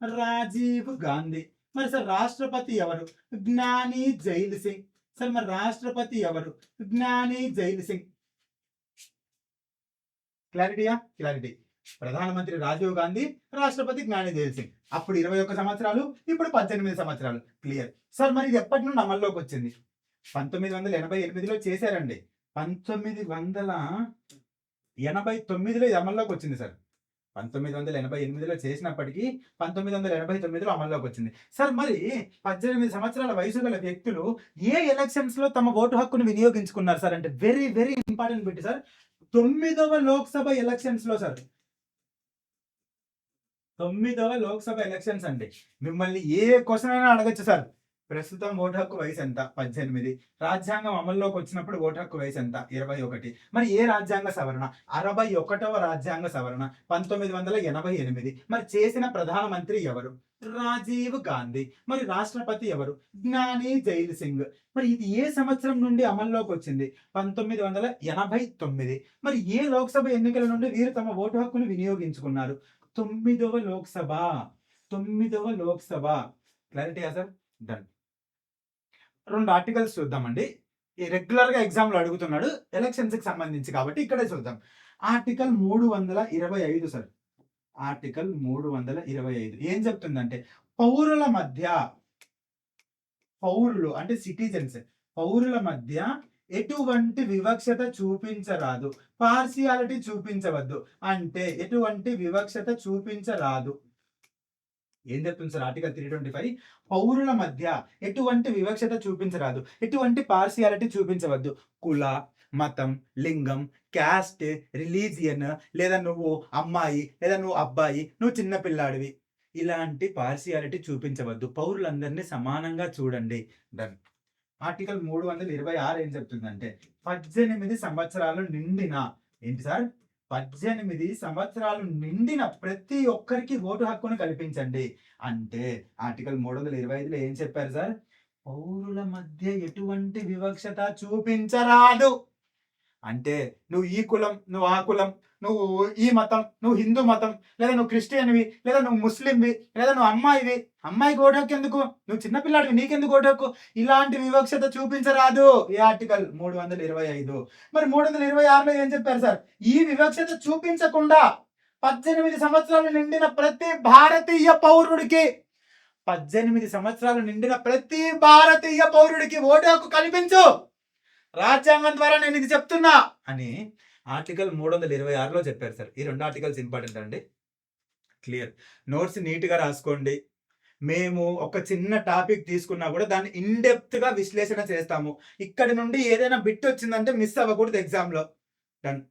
రాజీవ్ గాంధీ. మరి సార్ రాష్ట్రపతి ఎవరు? జ్ఞాని జైల్ సింగ్. సార్ మరి రాష్ట్రపతి ఎవరు? జ్ఞాని జైల్ సింగ్. క్లారిటీయా? క్లారిటీ. ప్రధానమంత్రి రాజీవ్ గాంధీ, రాష్ట్రపతి జ్ఞాని జైల్ సింగ్. అప్పుడు 21 సంవత్సరాలు, ఇప్పుడు 18 సంవత్సరాలు. Clear sir. మరి ఇది ఎప్పటి నుండి అమల్లోకి వచ్చింది? 1988లో చేశారండి. 1989లో ఇది అమల్లోకి వచ్చింది సార్. 1988లో చేసినప్పటికీ 1989లో అమల్లోకి వచ్చింది సార్. మరి 18 సంవత్సరాల వయసు గల వ్యక్తులు ఏ ఎలక్షన్స్ లో తమ ఓటు హక్కును వినియోగించుకున్నారు సార్? అంటే very very important bit sir. 9వ లోక్సభ ఎలక్షన్స్ లో సార్. 9వ లోక్సభ ఎలక్షన్స్ అండి. మిమ్మల్ని ఏ క్వశ్చన్ అయినా అడగచ్చు సార్. ప్రస్తుతం ఓటు హక్కు వయసు ఎంత? 18. రాజ్యాంగం అమల్లోకి వచ్చినప్పుడు ఓటు హక్కు వయసు ఎంత? 21. మరి ఏ రాజ్యాంగ సవరణ? 61వ రాజ్యాంగ సవరణ 1988. మరి చేసిన ప్రధానమంత్రి ఎవరు? రాజీవ్ గాంధీ. మరి రాష్ట్రపతి ఎవరు? జ్ఞాని జైల్ సింగ్. మరి ఇది ఏ సంవత్సరం నుండి అమల్లోకి వచ్చింది? 1989. మరి ఏ లోక్సభ ఎన్నికల నుండి వీరు తమ ఓటు హక్కును వినియోగించుకున్నారు? 9వ లోక్సభ. 9వ లోక్సభ. క్లారిటీయా సార్? డన్. 2 ఆర్టికల్స్ చూద్దామండి. ఈ రెగ్యులర్ గా ఎగ్జామ్ లో అడుగుతున్నాడు, ఎలక్షన్స్ కి సంబంధించి కాబట్టి ఇక్కడే చూద్దాం. Article 325 sir. ఆర్టికల్ 325 ఏం చెప్తుందంటే, పౌరుల మధ్య, పౌరులు అంటే సిటిజన్స్, పౌరుల మధ్య ఎటువంటి వివక్షత చూపించరాదు, పార్సియాలిటీ చూపించవద్దు. అంటే ఎటువంటి వివక్షత చూపించరాదు. ఏం చెప్తుంది సార్? ఆర్టికల్ 325 పౌరుల మధ్య ఎటువంటి వివక్షత చూపించరాదు, ఎటువంటి పార్సియాలిటీ చూపించవద్దు. కుల, మతం, లింగం, క్యాస్ట్, రిలీజియన్, లేదా నువ్వు అమ్మాయి, లేదా నువ్వు అబ్బాయి, నువ్వు చిన్న పిల్లాడివి, ఇలాంటి పార్సియాలిటీ చూపించవద్దు. పౌరులందరినీ సమానంగా చూడండి. డన్. ఆర్టికల్ 326 ఏం చెప్తుందంటే, 18 సంవత్సరాలు నిండిన, ఏంటి సార్? 18 సంవత్సరాలు నిండిన ప్రతి ఒక్కరికి ఓటు హక్కును కల్పించండి. అంటే ఆర్టికల్ 325లో ఏం చెప్పారు సార్? పౌరుల మధ్య ఎటువంటి వివక్షత చూపించరాదు. అంటే నువ్వు ఈ కులం, నువ్వు ఆ కులం, నువ్వు ఈ మతం, నువ్వు హిందూ మతం, లేదా నువ్వు క్రిస్టియన్వి, లేదా నువ్వు ముస్లింవి, లేదా నువ్వు అమ్మాయివి, అమ్మాయికి ఓటు హక్కు ఎందుకు? నువ్వు చిన్నపిల్లాడివి, నీకెందుకు ఓటు హక్కు? ఇలాంటి వివక్షత చూపించరాదు. ఈ ఆర్టికల్ 325. మరి 326లో ఏం చెప్పారు సార్? ఈ వివక్షత చూపించకుండా 18 సంవత్సరాలు నిండిన ప్రతి భారతీయ పౌరుడికి, 18 సంవత్సరాలు నిండిన ప్రతి భారతీయ పౌరుడికి ఓటు హక్కు కల్పించు, రాజ్యాంగం ద్వారా నేను ఇది చెప్తున్నా అని ఆర్టికల్ 326లో చెప్పారు సార్. ఈ 2 ఆర్టికల్స్ ఇంపార్టెంట్ అండి. క్లియర్. నోట్స్ నీట్గా రాసుకోండి. మేము ఒక చిన్న టాపిక్ తీసుకున్నా కూడా దాన్ని ఇన్ డెప్త్ గా విశ్లేషణ చేస్తాము. ఇక్కడి నుండి ఏదైనా బిట్ వచ్చిందంటే మిస్ అవ్వకూడదు ఎగ్జామ్ లో. డన్.